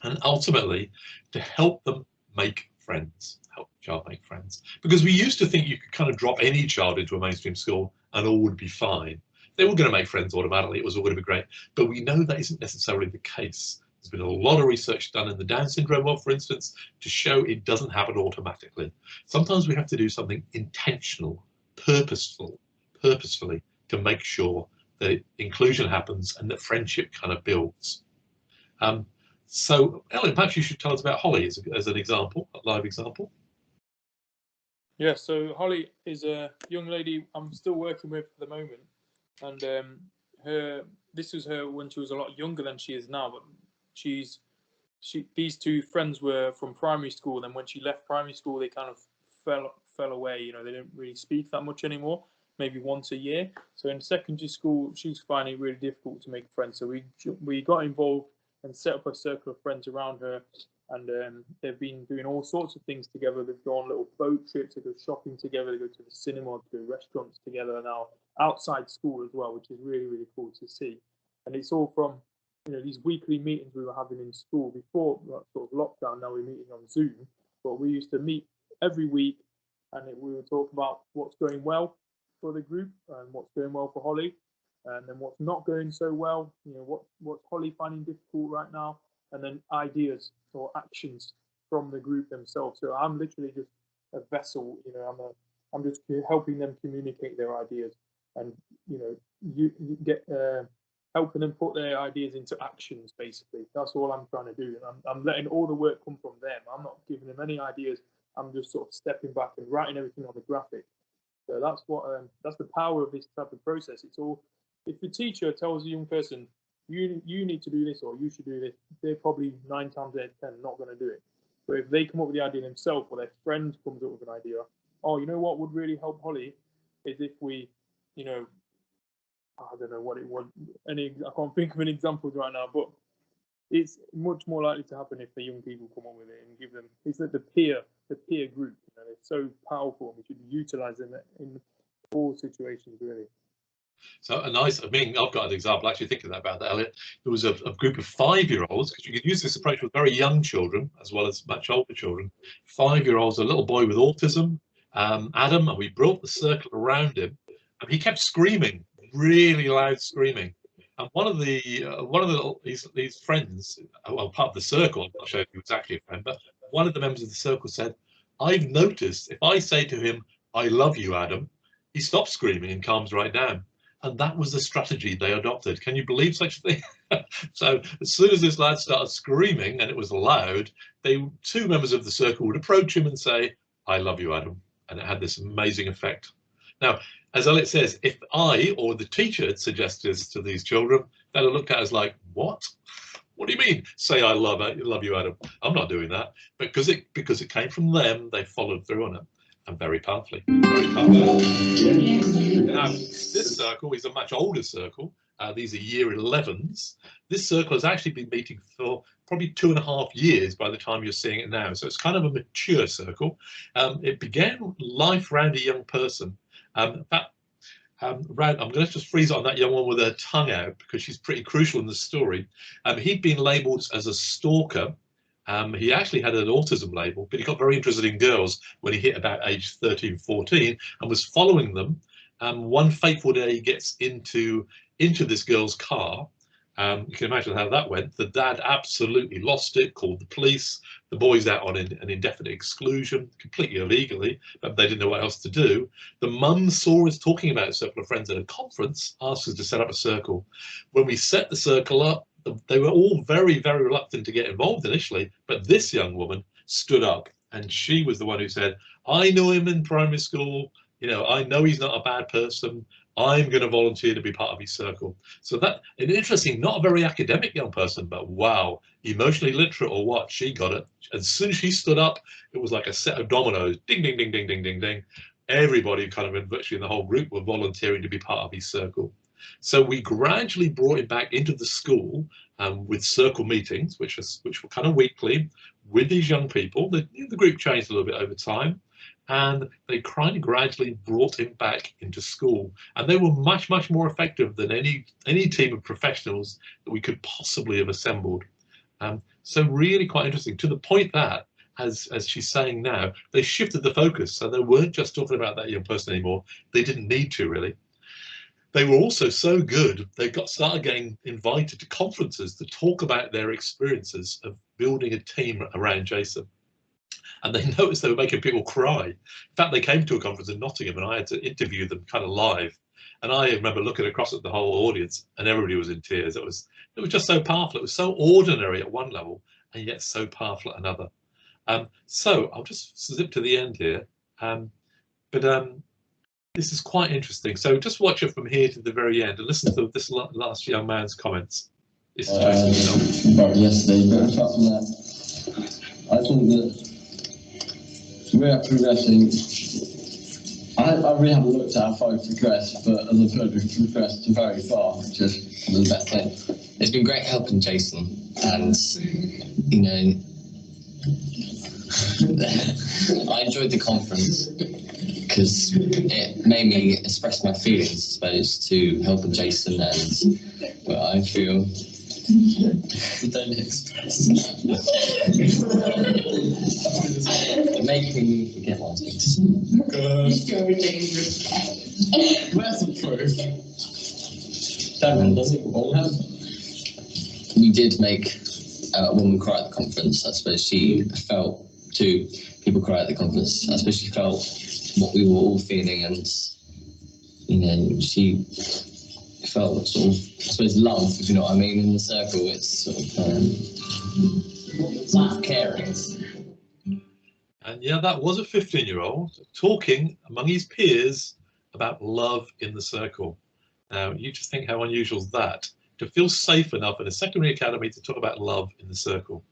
and ultimately to help them make friends, help the child make friends. Because we used to think you could kind of drop any child into a mainstream school and all would be fine. They were going to make friends automatically, it was all going to be great, but we know that isn't necessarily the case. There's been a lot of research done in the Down syndrome world, for instance, to show it doesn't happen automatically. Sometimes we have to do something intentional, purposefully to make sure that inclusion happens and that friendship kind of builds. So, Ellen, perhaps you should tell us about Holly as an example, a live example. Yeah, so Holly is a young lady I'm still working with at the moment, and this was her when she was a lot younger than she is now, but these two friends were from primary school. Then when she left primary school, they kind of fell away. They didn't really speak that much anymore, maybe once a year. So in secondary school, she's finding it really difficult to make friends. So we got involved and set up a circle of friends around her, and they've been doing all sorts of things together. They've gone on little boat trips, they go shopping together, they go to the cinema, to restaurants together now, outside school as well, which is really, really cool to see. And it's all from these weekly meetings we were having in school before sort of lockdown. Now we're meeting on Zoom, but we used to meet every week, and we would talk about what's going well for the group and what's going well for Holly, and then what's not going so well. What's Holly finding difficult right now, and then ideas or actions from the group themselves. So I'm literally just a vessel. I'm just helping them communicate their ideas, and you get. Helping them put their ideas into actions, basically. That's all I'm trying to do. And I'm letting all the work come from them. I'm not giving them any ideas. I'm just sort of stepping back and writing everything on the graphic. So that's the power of this type of process. It's all, if the teacher tells a young person, you need to do this or you should do this, they're probably 9 times out of 10 not going to do it. But if they come up with the idea themselves, or their friend comes up with an idea, oh, you know what would really help Holly is if we, you know, I don't know what it was. I can't think of an example right now, but it's much more likely to happen if the young people come up with it and give them. It's like the peer group. You know, they're so powerful, and we should utilize them in all situations, really. So I mean, I've got an example actually thinking about that, Elliot. There was a group of 5-year-olds, because you could use this approach with very young children as well as much older children. 5-year-olds, a little boy with autism, Adam, and we built the circle around him, and he kept screaming, really loud screaming. And one of his friends, well, part of the circle, I'm not sure if he was actually a friend, but one of the members of the circle said, "I've noticed if I say to him, 'I love you, Adam,' he stops screaming and calms right down." And that was the strategy they adopted. Can you believe such a thing? So as soon as this lad started screaming and it was loud, two members of the circle would approach him and say, "I love you, Adam." And it had this amazing effect. Now, as Elliot says, if I or the teacher had suggested this to these children, they'd have looked at us like, "What? What do you mean? Say I love you, Adam." I'm not doing that. But because it came from them, they followed through on it. And very powerfully. Very powerfully. Now, this circle is a much older circle. These are year 11s. This circle has actually been meeting for probably 2.5 years by the time you're seeing it now. So it's kind of a mature circle. It began life around a young person. I'm going to just freeze on that young one with her tongue out because she's pretty crucial in the story. He'd been labelled as a stalker. He actually had an autism label, but he got very interested in girls when he hit about age 13, 14 and was following them. One fateful day he gets into this girl's car. You can imagine how that went. The dad absolutely lost it, called the police. The boy's out on an indefinite exclusion, completely illegally, but they didn't know what else to do. The mum saw us talking about a circle of friends at a conference, asked us to set up a circle. When we set the circle up, they were all very, very reluctant to get involved initially, but this young woman stood up and she was the one who said, "I know him in primary school, you know, I know he's not a bad person, I'm going to volunteer to be part of his circle." So that, an interesting, not a very academic young person, but wow, emotionally literate or what, she got it. As soon as she stood up, it was like a set of dominoes, ding, ding, ding, ding, ding, ding, ding. Everybody kind of virtually in the whole group were volunteering to be part of his circle. So we gradually brought it back into the school with circle meetings, which were kind of weekly with these young people. The group changed a little bit over time, and they kind of gradually brought him back into school. And they were much, much more effective than any team of professionals that we could possibly have assembled. So really quite interesting, to the point that, as she's saying now, they shifted the focus. So they weren't just talking about that young person anymore. They didn't need to, really. They were also so good, they started getting invited to conferences to talk about their experiences of building a team around Jason. And they noticed they were making people cry. In fact, they came to a conference in Nottingham and I had to interview them kind of live. And I remember looking across at the whole audience and everybody was in tears. It was just so powerful. It was so ordinary at one level and yet so powerful at another. So I'll just zip to the end here. This is quite interesting. So just watch it from here to the very end and listen to this last young man's comments. This is Jason. About yesterday, but apart from that, I think that we are progressing. I really haven't looked at how far we've progressed, but as I've heard, we've progressed very far, which is the best thing. It's been great helping Jason, and you know, I enjoyed the conference because it made me express my feelings, I suppose, to helping Jason and what I feel. Don't express. Making me forget what I was going to say. Where's the proof? Does it all have? We did make a woman cry at the conference. I suppose she felt, two people cry at the conference. I suppose she felt what we were all feeling, and you know, she felt sort of, I suppose, love, if you know what I mean, in the circle. It's sort of caring. And yeah, that was a 15-year-old talking among his peers about love in the circle. Now, you just think how unusual is that, to feel safe enough in a secondary academy to talk about love in the circle.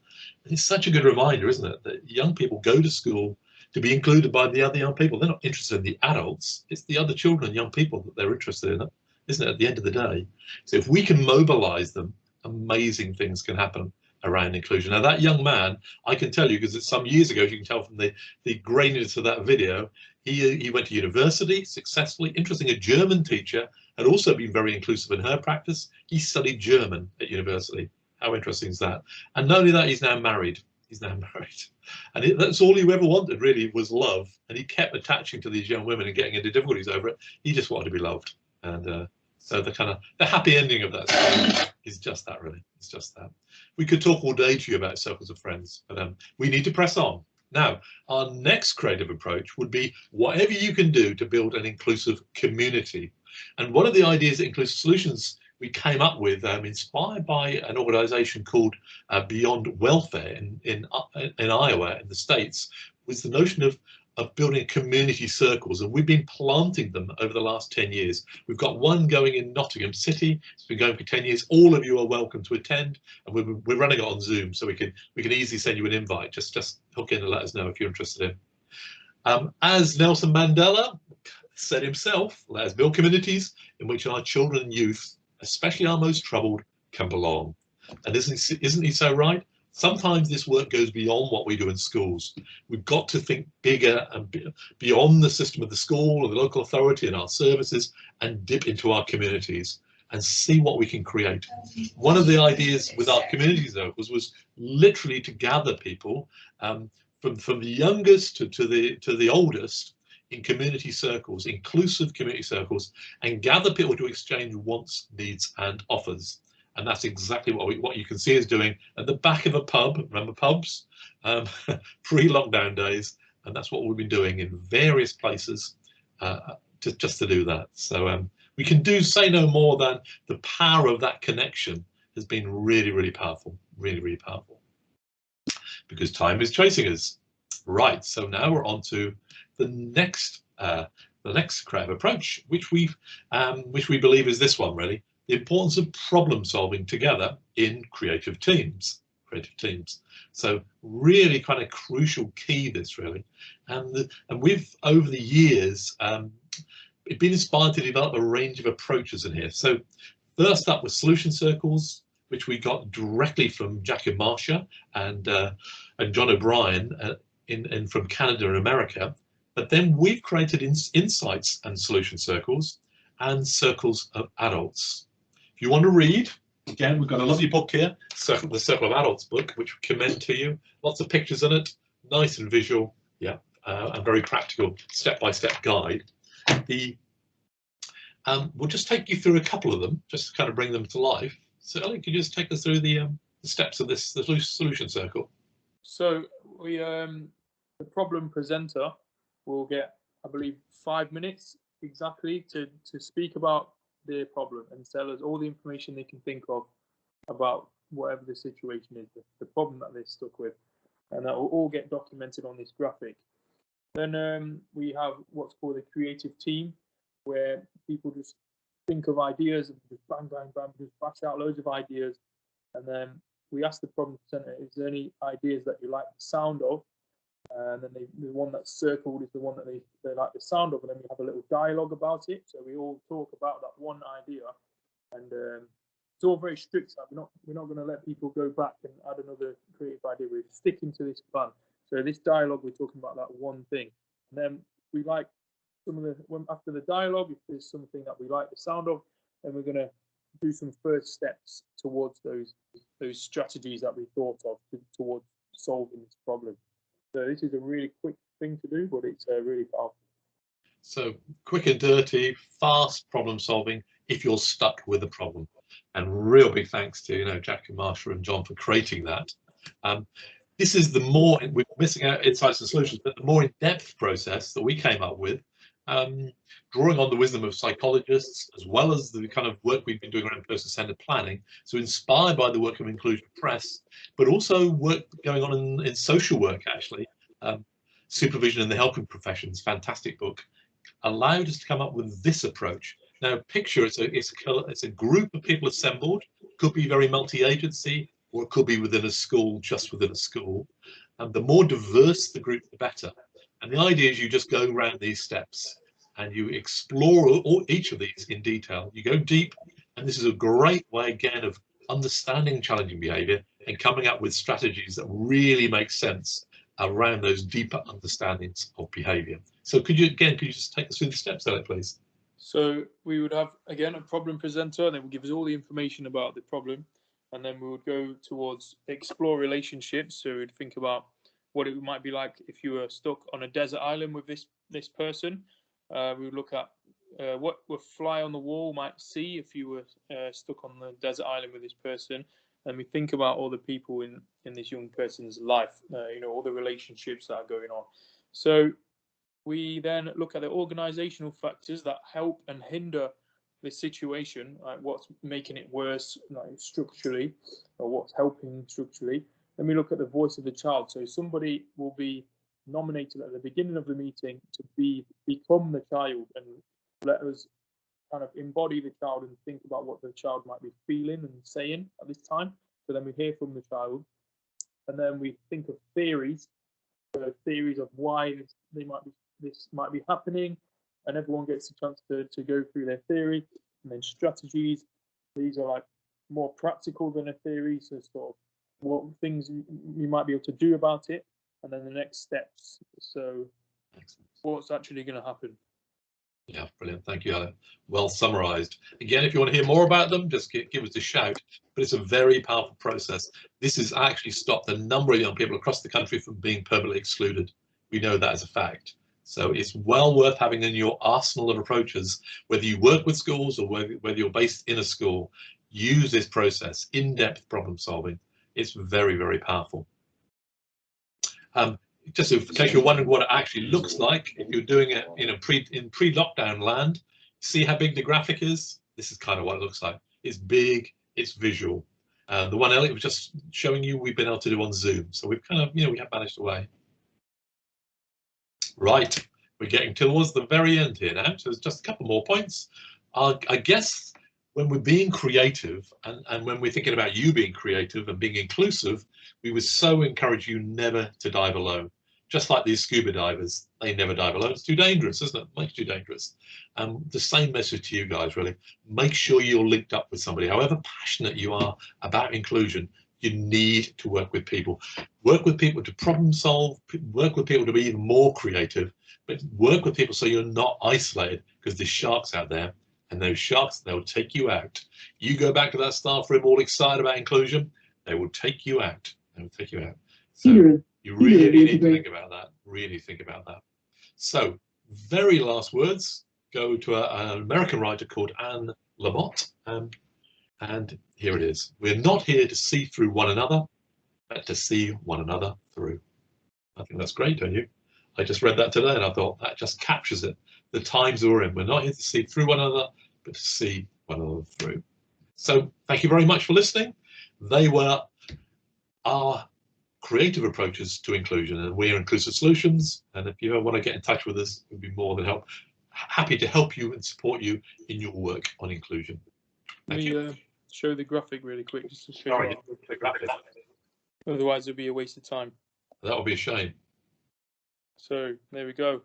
It's such a good reminder, isn't it, that young people go to school to be included by the other young people. They're not interested in the adults, it's the other children and young people that they're interested in, isn't it, at the end of the day? So if we can mobilize them, amazing things can happen around inclusion. Now that young man, I can tell you, because it's some years ago, as you can tell from the graininess of that video, he went to university successfully. Interesting, a German teacher had also been very inclusive in her practice. He studied German at university. How interesting is that? And not only that, he's now married. He's now married. And that's all he ever wanted, really, was love. And he kept attaching to these young women and getting into difficulties over it. He just wanted to be loved. And so the happy ending of that story is just that, really. It's just that. We could talk all day to you about circles of friends, but we need to press on. Now, our next creative approach would be whatever you can do to build an inclusive community. And one of the ideas at Inclusive Solutions we came up with, inspired by an organization called Beyond Welfare in Iowa, in the States, was the notion of building community circles, and we've been planting them over the last 10 years. We've got one going in Nottingham City. It's been going for 10 years. All of you are welcome to attend, and we're running it on Zoom, so we can easily send you an invite. Just hook in and let us know if you're interested in. As Nelson Mandela said himself, let us build communities in which our children and youth, especially our most troubled, can belong. And isn't he so right? Sometimes this work goes beyond what we do in schools. We've got to think bigger and beyond the system of the school or the local authority and our services, and dip into our communities and see what we can create. One of the ideas with our community circles was literally to gather people from the youngest to the oldest in community circles, inclusive community circles, and gather people to exchange wants, needs, and offers. And that's exactly what you can see us doing at the back of a pub. Remember pubs? Pre-lockdown days, and that's what we've been doing in various places just to do that. So we can say no more than the power of that connection has been really, really powerful, really, really powerful. Because time is chasing us. Right, so now we're on to the next creative approach, which we believe is this one, really. The importance of problem solving together in creative teams. So really kind of crucial key, this really. And we've, over the years, been inspired to develop a range of approaches in here. So first up was solution circles, which we got directly from Jackie Marsha and John O'Brien from Canada and America. But then we've created insights and solution circles and circles of adults. If you want to read, again, we've got a lovely book here, the Circle of Adults book, which we commend to you. Lots of pictures in it, nice and visual, yeah, and very practical step-by-step guide. We'll just take you through a couple of them, just to kind of bring them to life. So Ellie, could you just take us through the steps of the solution circle? So we, the problem presenter will get, I believe, 5 minutes exactly to speak about their problem and tell us all the information they can think of about whatever the situation is, the problem that they're stuck with, and that will all get documented on this graphic. Then we have what's called a creative team, where people just think of ideas and just bang, bang, bang, just bash out loads of ideas, and then we ask the problem presenter, is there any ideas that you like the sound of? And then the one that's circled is the one that they like the sound of, and then we have a little dialogue about it. So we all talk about that one idea, and it's all very strict. So we're not going to let people go back and add another creative idea. We're sticking to this plan. So this dialogue, we're talking about that one thing, and then we like after the dialogue, if there's something that we like the sound of, then we're going to do some first steps towards those strategies that we thought of towards solving this problem. So this is a really quick thing to do, but it's really powerful. So quick and dirty, fast problem solving if you're stuck with a problem. And real big thanks to Jack and Marsha and John for creating that. This is the more, we're missing out insights and solutions, but the more in-depth process that we came up with, drawing on the wisdom of psychologists, as well as the kind of work we've been doing around person-centered planning. So inspired by the work of Inclusion Press, but also work going on in social work, actually. Supervision in the helping professions, fantastic book, allowed us to come up with this approach. Now picture it's a group of people assembled, could be very multi-agency, or it could be within a school, just within a school. And the more diverse the group, the better. And the idea is you just go around these steps and you explore each of these in detail. You go deep, and this is a great way, again, of understanding challenging behavior and coming up with strategies that really make sense around those deeper understandings of behavior. So could you just take us through the steps, Elliot, please? So we would have, again, a problem presenter, and they would give us all the information about the problem. And then we would go towards explore relationships. So we'd think about what it might be like if you were stuck on a desert island with this person. We would look at what a fly on the wall might see if you were stuck on the desert island with this person. And we think about all the people in this young person's life, all the relationships that are going on. So we then look at the organizational factors that help and hinder the situation, like what's making it worse, like structurally, or what's helping structurally. Then we look at the voice of the child. So somebody will be nominated at the beginning of the meeting to become the child and let us kind of embody the child and think about what the child might be feeling and saying at this time. So then we hear from the child, and then we think of theories of why this might be happening, and everyone gets a chance to go through their theory. And then strategies, these are like more practical than a theory, so sort of what things you might be able to do about it, and then the next steps. So what's actually going to happen. Yeah, brilliant. Thank you, Alan. Well summarized. Again, if you want to hear more about them, just give us a shout. But it's a very powerful process. This has actually stopped a number of young people across the country from being permanently excluded. We know that as a fact. So it's well worth having in your arsenal of approaches, whether you work with schools or whether you're based in a school. Use this process, in-depth problem solving. It's very, very powerful. Just in case you're wondering what it actually looks like, if you're doing it in pre-lockdown land, see how big the graphic is? This is kind of what it looks like. It's big, it's visual. The one Elliot was just showing you, we've been able to do on Zoom. So we've kind of, we have managed a way. Right, we're getting towards the very end here now. So there's just a couple more points. I guess when we're being creative and when we're thinking about you being creative and being inclusive, we would so encourage you never to dive alone. Just like these scuba divers, they never dive alone. It's too dangerous, isn't it? Makes you dangerous. The same message to you guys, really. Make sure you're linked up with somebody. However passionate you are about inclusion, you need to work with people. Work with people to problem solve, work with people to be even more creative, but work with people so you're not isolated, because there's sharks out there, and those sharks, they'll take you out. You go back to that staff room all excited about inclusion, they will take you out. They will take you out. So you really need to think about that. Really think about that. So, very last words go to an American writer called Anne Lamott. And here it is. We're not here to see through one another, but to see one another through. I think that's great, don't you? I just read that today and I thought that just captures it. The times we're in. We're not here to see through one another, but to see one another through. So thank you very much for listening. They were our creative approaches to inclusion, and we're Inclusive Solutions. And if you ever want to get in touch with us, we'd be more than happy to help you and support you in your work on inclusion. Thank you. Show the graphic really quick, just to show you. The graphic. Otherwise, it'd be a waste of time. That would be a shame. So there we go.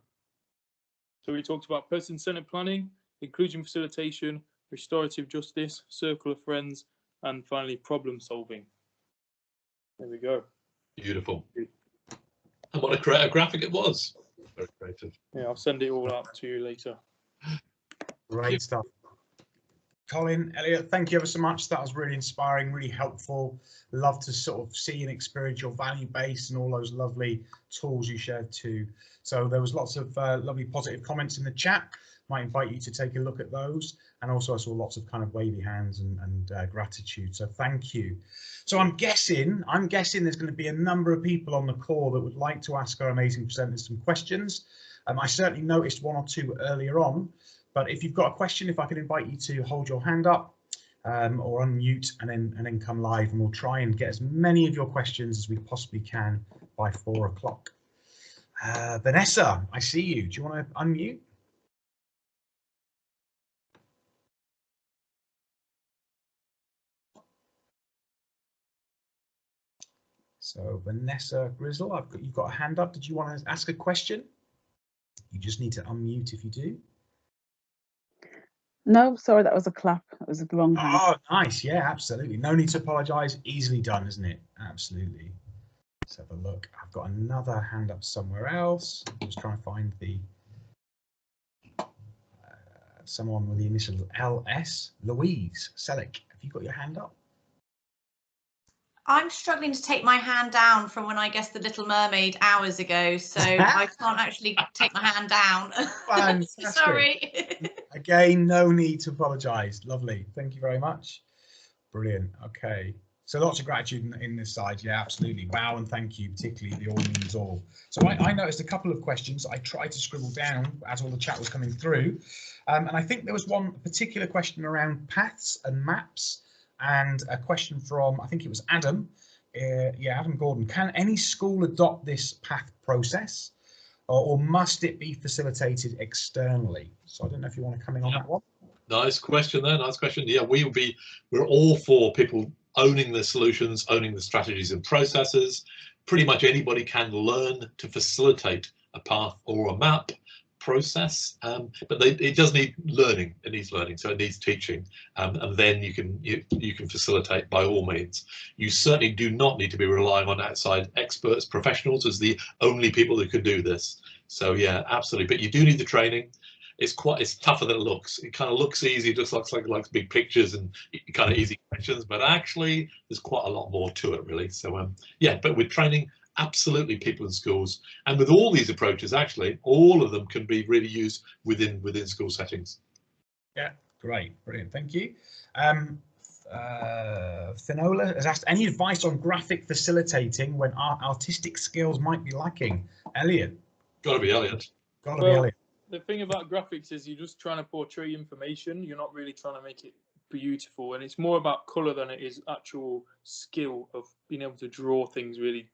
So we talked about person-centered planning, inclusion facilitation, restorative justice, circle of friends, and finally problem solving. There we go. Beautiful. And what a creative graphic it was. Very creative. Yeah, I'll send it all out to you later. Great stuff. Colin, Elliot, thank you ever so much. That was really inspiring, really helpful. Love to sort of see and experience your value base and all those lovely tools you shared too. So there was lots of lovely positive comments in the chat. Might invite you to take a look at those. And also I saw lots of kind of wavy hands and gratitude. So thank you. So I'm guessing there's going to be a number of people on the call that would like to ask our amazing presenters some questions. I certainly noticed one or two earlier on. But if you've got a question, if I can invite you to hold your hand up or unmute and then come live, and we'll try and get as many of your questions as we possibly can by 4 o'clock. Vanessa, I see you. Do you want to unmute? So Vanessa Grizzle, you've got a hand up. Did you want to ask a question? You just need to unmute if you do. No, sorry, that was a clap. It was the wrong hand. Oh, nice. Yeah, absolutely. No need to apologise. Easily done, isn't it? Absolutely. Let's have a look. I've got another hand up somewhere else. Just trying to find the someone with the initials LS. Louise Selick, have you got your hand up? I'm struggling to take my hand down from when I guessed The Little Mermaid hours ago, so I can't actually take my hand down. Fantastic. Sorry. Again, no need to apologise. Lovely. Thank you very much. Brilliant. Okay. So lots of gratitude in this side. Yeah, absolutely. Wow and thank you, particularly the all means all. So I noticed a couple of questions I tried to scribble down as all the chat was coming through. And I think there was one particular question around paths and maps, and a question from, I think it was Adam. Yeah, Adam Gordon. Can any school adopt this path process, or must it be facilitated externally? So I don't know if you want to come in on that one. Nice question there. Nice question. Yeah, we're all for people owning the solutions, owning the strategies and processes. Pretty much anybody can learn to facilitate a path or a map process, but it does need learning. It needs learning, so it needs teaching, and then you can facilitate by all means. You certainly do not need to be relying on outside experts, professionals as the only people who can do this. So yeah, absolutely. But you do need the training. It's tougher than it looks. It kind of looks easy, just looks like big pictures and kind of easy questions, but actually there's quite a lot more to it, really. So yeah, but with training, absolutely, people in schools, and with all these approaches, actually, all of them can be really used within school settings. Yeah, great, brilliant, thank you. Finola has asked, any advice on graphic facilitating when artistic skills might be lacking? Elliot. Gotta be Elliot. Gotta be Elliot. The thing about graphics is you're just trying to portray information. You're not really trying to make it beautiful, and it's more about color than it is actual skill of being able to draw things, really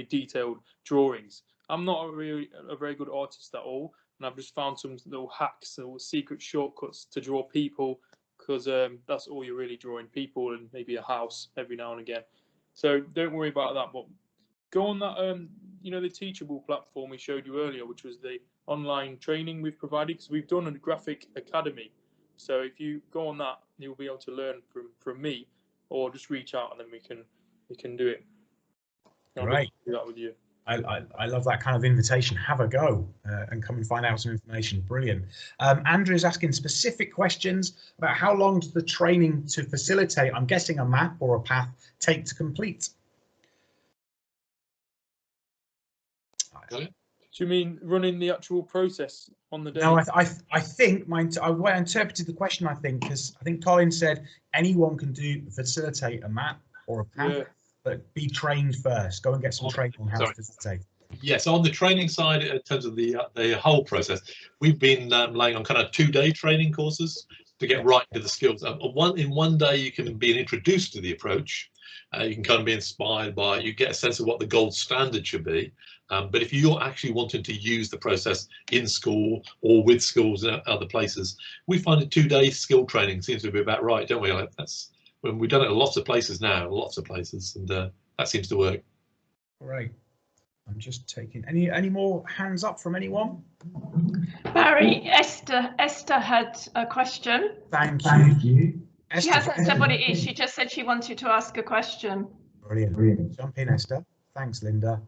detailed drawings. I'm not a very good artist at all, and I've just found some little hacks or secret shortcuts to draw people, because that's all you're really drawing, people and maybe a house every now and again. So don't worry about that, but go on that the Teachable platform we showed you earlier, which was the online training we've provided, because we've done a graphic academy. So if you go on that, you'll be able to learn from me, or just reach out and then we can do it. Right. Do that with you. I love that kind of invitation. Have a go and come and find out some information. Brilliant. Andrew is asking specific questions about how long does the training to facilitate, I'm guessing, a map or a path, take to complete? Do you mean running the actual process on the day? No, I think the way I interpreted the question, because I think Colin said anyone can facilitate a map or a path, but be trained first. Go and get some training on how to facilitate. Yes, on the training side, in terms of the whole process, we've been laying on kind of 2-day training courses to get right into the skills. In one day, you can be introduced to the approach. You can kind of be inspired by it. You get a sense of what the gold standard should be. But if you're actually wanting to use the process in school or with schools and other places, we find a 2-day skill training seems to be about right, don't we? That's when we've done it in lots of places now, and that seems to work. Great. I'm just taking any more hands up from anyone? Barry, Esther had a question. Thank you. She hasn't said what it is. She just said she wanted to ask a question. Brilliant. Jump in, Esther. Thanks, Linda.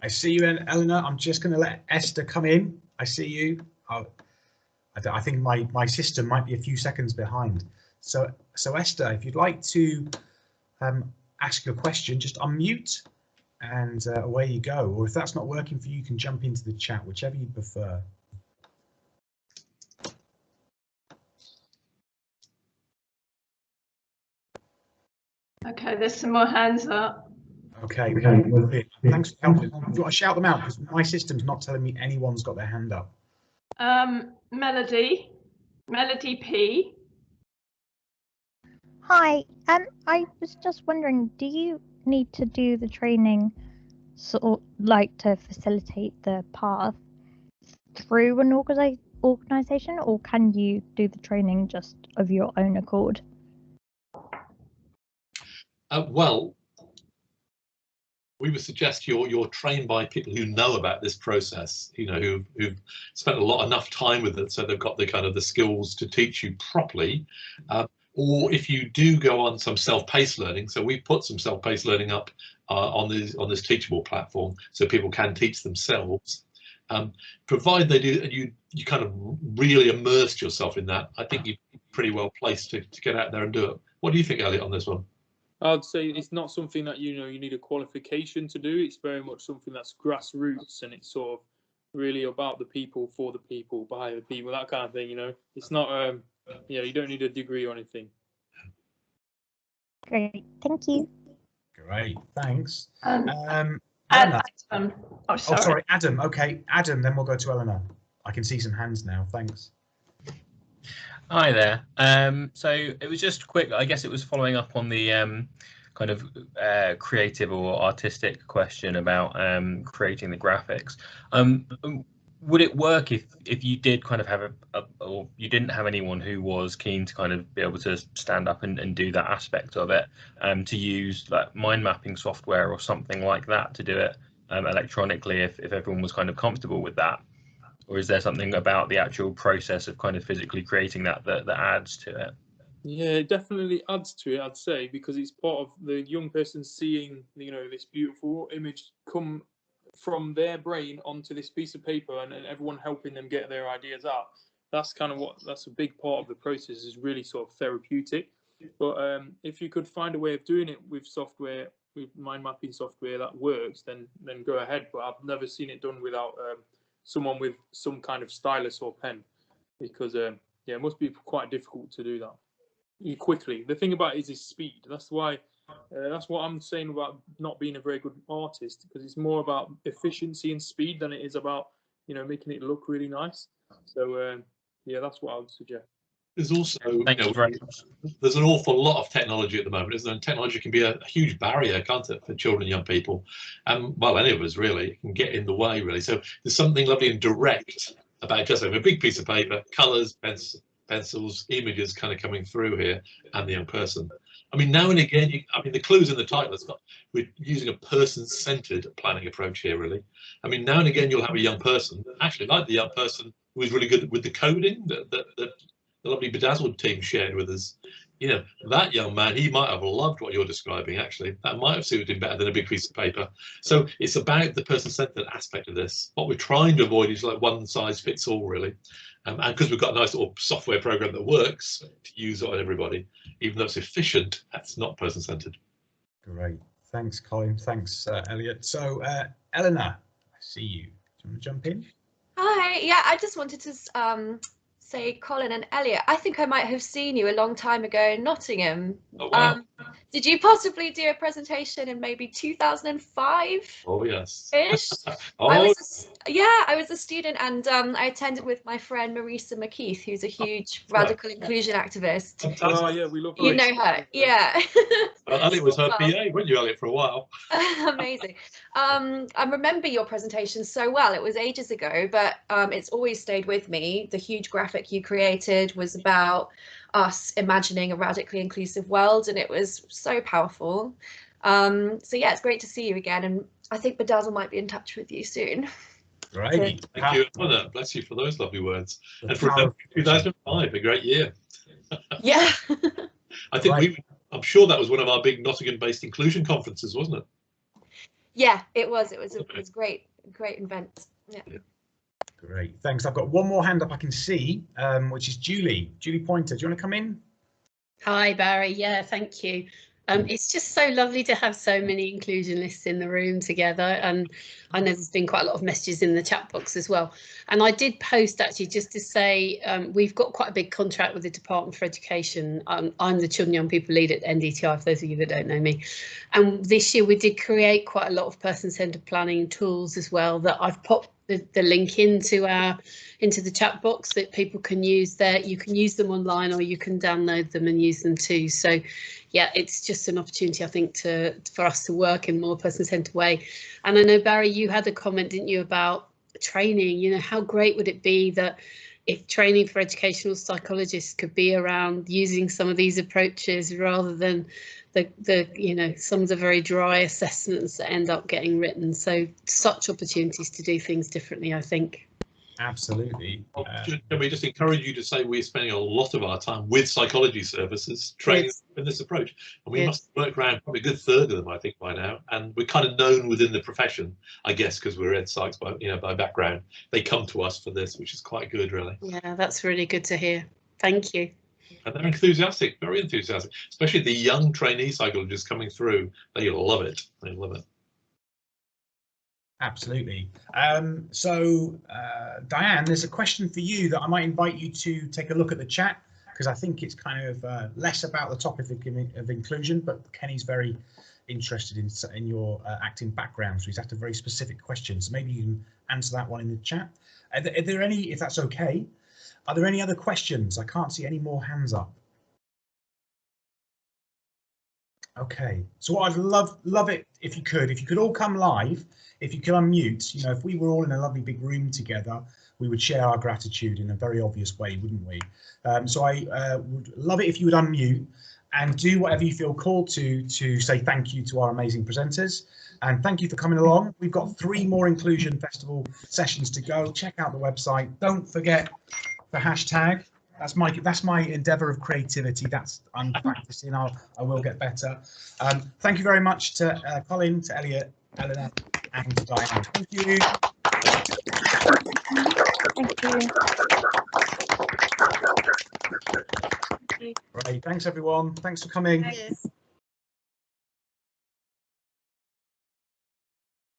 I see you, Eleanor. I'm just going to let Esther come in. I see you. I think my system might be a few seconds behind. So Esther, if you'd like to ask your question, just unmute and away you go. Or if that's not working for you, you can jump into the chat, whichever you prefer. Okay, there's some more hands up. Okay. Thanks for helping. Do you want to shout them out? Because my system's not telling me anyone's got their hand up. Melody P. Hi, I was just wondering, do you need to do the training sort of like to facilitate the path through an organisation, or can you do the training just of your own accord? Well, we would suggest you're trained by people who know about this process, you know, who've spent enough time with it, so they've got the kind of the skills to teach you properly. Or if you do go on some self-paced learning, so we've put some self-paced learning up on this Teachable platform, so people can teach themselves. Provided they do, you kind of really immersed yourself in that, I think you're pretty well placed to get out there and do it. What do you think, Elliot, on this one? I'd say it's not something that you need a qualification to do. It's very much something that's grassroots, and it's sort of really about the people, for the people, by the people, that kind of thing. You know, it's not you don't need a degree or anything. Great, thank you. Great, thanks. Adam. Oh, sorry, Adam. Okay, Adam. Then we'll go to Eleanor. I can see some hands now. Thanks. Hi there. So it was just quick. I guess it was following up on the kind of creative or artistic question about creating the graphics. Would it work if you did kind of have or you didn't have anyone who was keen to kind of be able to stand up and do that aspect of it, to use like mind mapping software or something like that to do it electronically if everyone was kind of comfortable with that? Or is there something about the actual process of kind of physically creating that adds to it? Yeah, it definitely adds to it, I'd say, because it's part of the young person seeing, this beautiful image come from their brain onto this piece of paper, and everyone helping them get their ideas out. That's kind of that's a big part of the process, is really sort of therapeutic. But if you could find a way of doing it with software, with mind mapping software that works, then go ahead. But I've never seen it done without someone with some kind of stylus or pen, because it must be quite difficult to do that quickly. The thing about it is speed. That's why that's what I'm saying about not being a very good artist, because it's more about efficiency and speed than it is about making it look really nice. So that's what I would suggest. There's also there's an awful lot of technology at the moment, isn't there? And technology can be a huge barrier, can't it, for children and young people, and well, any of us really. It can get in the way, really. So there's something lovely and direct about just having a big piece of paper, colours, pencils, images kind of coming through here, and the young person. I mean, now and again, the clues in the title, we're using a person-centered planning approach here, really. I mean, now and again, you'll have a young person, actually like the young person who is really good with the coding that the lovely Bedazzle team shared with us. That young man, he might have loved what you're describing, actually. That might have suited him better than a big piece of paper. So it's about the person-centered aspect of this. What we're trying to avoid is like one size fits all, really. And because we've got a nice little software program that works to use it on everybody, even though it's efficient, that's not person-centered. Great. Thanks, Colin. Thanks, Elliot. So, Eleanor, I see you. Do you want to jump in? Hi. Yeah, I just wanted to say, Colin and Elliot, I think I might have seen you a long time ago in Nottingham. Oh, wow. Did you possibly do a presentation in maybe 2005? Oh, yes. Ish. I was a student, and I attended with my friend Marisa McKeith, who's a huge radical inclusion activist. Oh yeah, we love her. You know her, yeah. Elliot was her PA, weren't you, Elliot, for a while? Amazing. I remember your presentation so well. It was ages ago, but it's always stayed with me. The huge graphic you created was about us imagining a radically inclusive world, and it was so powerful. So yeah, it's great to see you again, and I think Bedazzle might be in touch with you soon. Great. Thank you, Eleanor. Bless you for those lovely words. And for 2005, a great year. Yeah. I think I'm sure that was one of our big Nottingham-based inclusion conferences, wasn't it? Yeah, it was. It was a great event. Yeah. Great, thanks. I've got one more hand up I can see, which is Julie Pointer. Do you want to come in? Hi, Barry. Yeah, thank you. It's just so lovely to have so many inclusionists in the room together, and I know there's been quite a lot of messages in the chat box as well. And I did post actually just to say we've got quite a big contract with the Department for Education. I'm the Children and Young People lead at NDTi, for those of you that don't know me. And this year we did create quite a lot of person-centered planning tools as well that I've popped the link into the chat box that people can use there. You can use them online, or you can download them and use them too. So yeah, it's just an opportunity, I think, for us to work in a more person-centered way. And I know, Barry, you had a comment, didn't you, about training? How great would it be that if training for educational psychologists could be around using some of these approaches rather than the you know, some of the very dry assessments that end up getting written. So such opportunities to do things differently, I think. Absolutely. Can we just encourage you to say we're spending a lot of our time with psychology services training in this approach, and we must work around probably a good third of them, I think, by now. And we're kind of known within the profession, I guess, because we're ed psychs by, you know, by background. They come to us for this, which is quite good, really. Yeah, that's really good to hear. Thank you. And they're enthusiastic, very enthusiastic, especially the young trainee psychologists coming through. They love it. They love it. Absolutely. Diane, there's a question for you that I might invite you to take a look at the chat, because I think it's kind of less about the topic of inclusion, but Kenny's very interested in your acting background, so he's asked a very specific question. So maybe you can answer that one in the chat. Are there any, if that's okay, are there any other questions? I can't see any more hands up. Okay, so I'd love it if you could all come live, if you could unmute. You know, if we were all in a lovely big room together, we would share our gratitude in a very obvious way, wouldn't we? So I would love it if you would unmute and do whatever you feel called to say thank you to our amazing presenters, and thank you for coming along. We've got 3 more Inclusion Festival sessions to go. Check out the website. Don't forget the hashtag. That's my endeavour of creativity. I'm practicing. I will get better. Thank you very much to Colin, to Elliot, Eleanor, and to Diane. Thank you. Thank you. Right. Thanks everyone. Thanks for coming. Thanks.